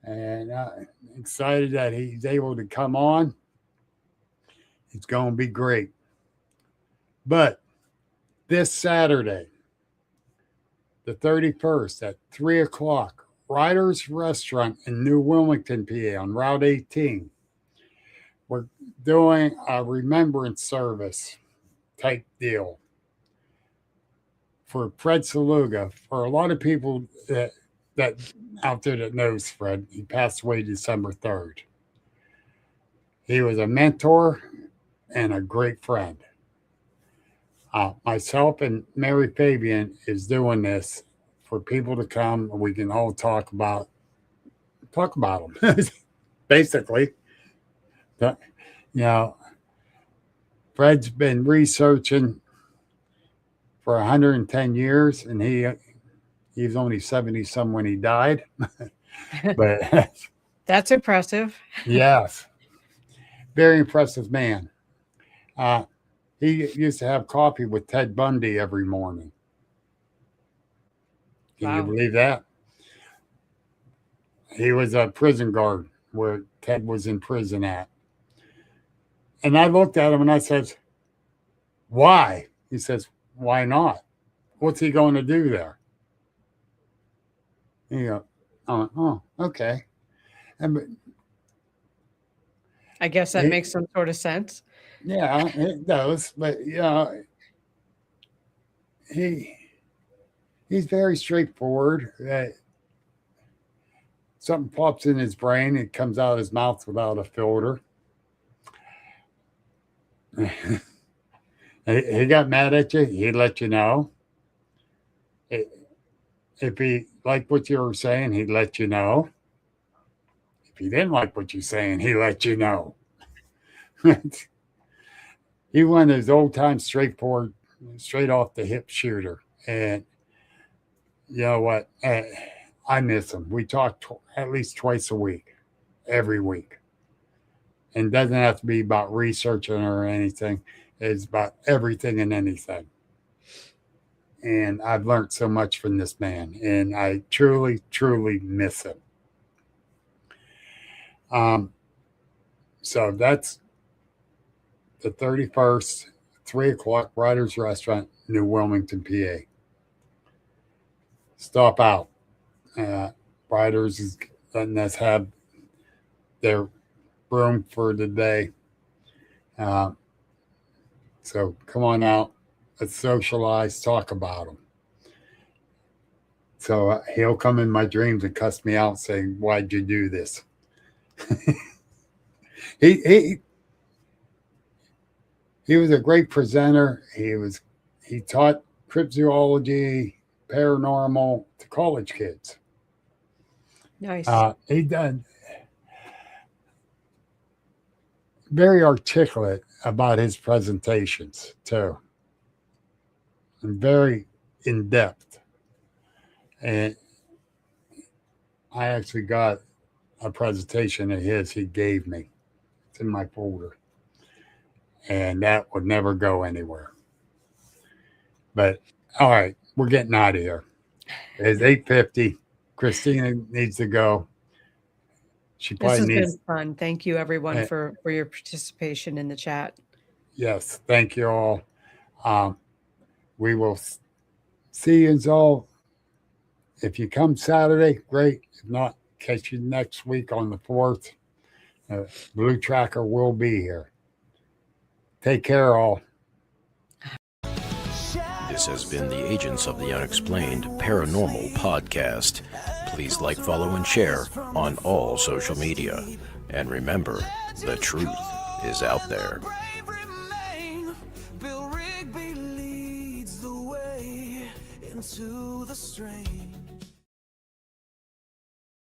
Speaker 3: and excited that he's able to come on. It's going to be great. But this Saturday, the 31st at 3 o'clock, Ryder's Restaurant in New Wilmington, PA on Route 18. We're doing a remembrance service type deal for Fred Saluga. For a lot of people that out there that knows Fred, he passed away December 3rd. He was a mentor and a great friend. Myself and Mary Fabian is doing this for people to come. We can all talk about them, basically. But, Fred's been researching for 110 years, and he was only 70-some when he died. But
Speaker 4: that's impressive.
Speaker 3: Yes, very impressive man. He used to have coffee with Ted Bundy every morning. Can you believe that? He was a prison guard where Ted was in prison at. And I looked at him and I said, why? He says, why not? What's he going to do there? And you go, oh, okay.
Speaker 4: I guess that makes some sort of sense.
Speaker 3: Yeah, it does. But, he's very straightforward. Something pops in his brain, it comes out of his mouth without a filter. He got mad at you, he'd let you know. If he liked what you were saying, he'd let you know. If he didn't like what you're saying, he'd let you know. He went his old-time straightforward, straight off the hip shooter. And you know what? I miss him. We talk at least twice a week, every week. And it doesn't have to be about researching or anything. It's about everything and anything. And I've learned so much from this man. And I truly, truly miss him. So that's the 31st, 3 o'clock, Ryder's Restaurant, New Wilmington, PA. Stop out. Ryder's is letting us have their room for the day. So come on out. Let's socialize, talk about them. So he'll come in my dreams and cuss me out saying, why'd you do this? He was a great presenter. He taught cryptozoology, paranormal to college kids.
Speaker 4: Nice.
Speaker 3: He done very articulate about his presentations too, and very in depth. And I actually got a presentation of his he gave me. It's in my folder. And that would never go anywhere. But all right, we're getting out of here. It's 8:50. Christina needs to go. She
Speaker 4: This
Speaker 3: probably
Speaker 4: has
Speaker 3: needs.
Speaker 4: been fun. Thank you, everyone,
Speaker 3: Eh,
Speaker 4: for your participation in the chat.
Speaker 3: Yes, thank you all. We will see you all. If you come Saturday, great. If not, catch you next week on the 4th. Blue Tracker will be here. Take care, all.
Speaker 1: This has been the Agents of the Unexplained Paranormal Podcast. Please like, follow, and share on all social media. And remember, the truth is out there.
Speaker 2: Bill Rigby leads the way into the strange.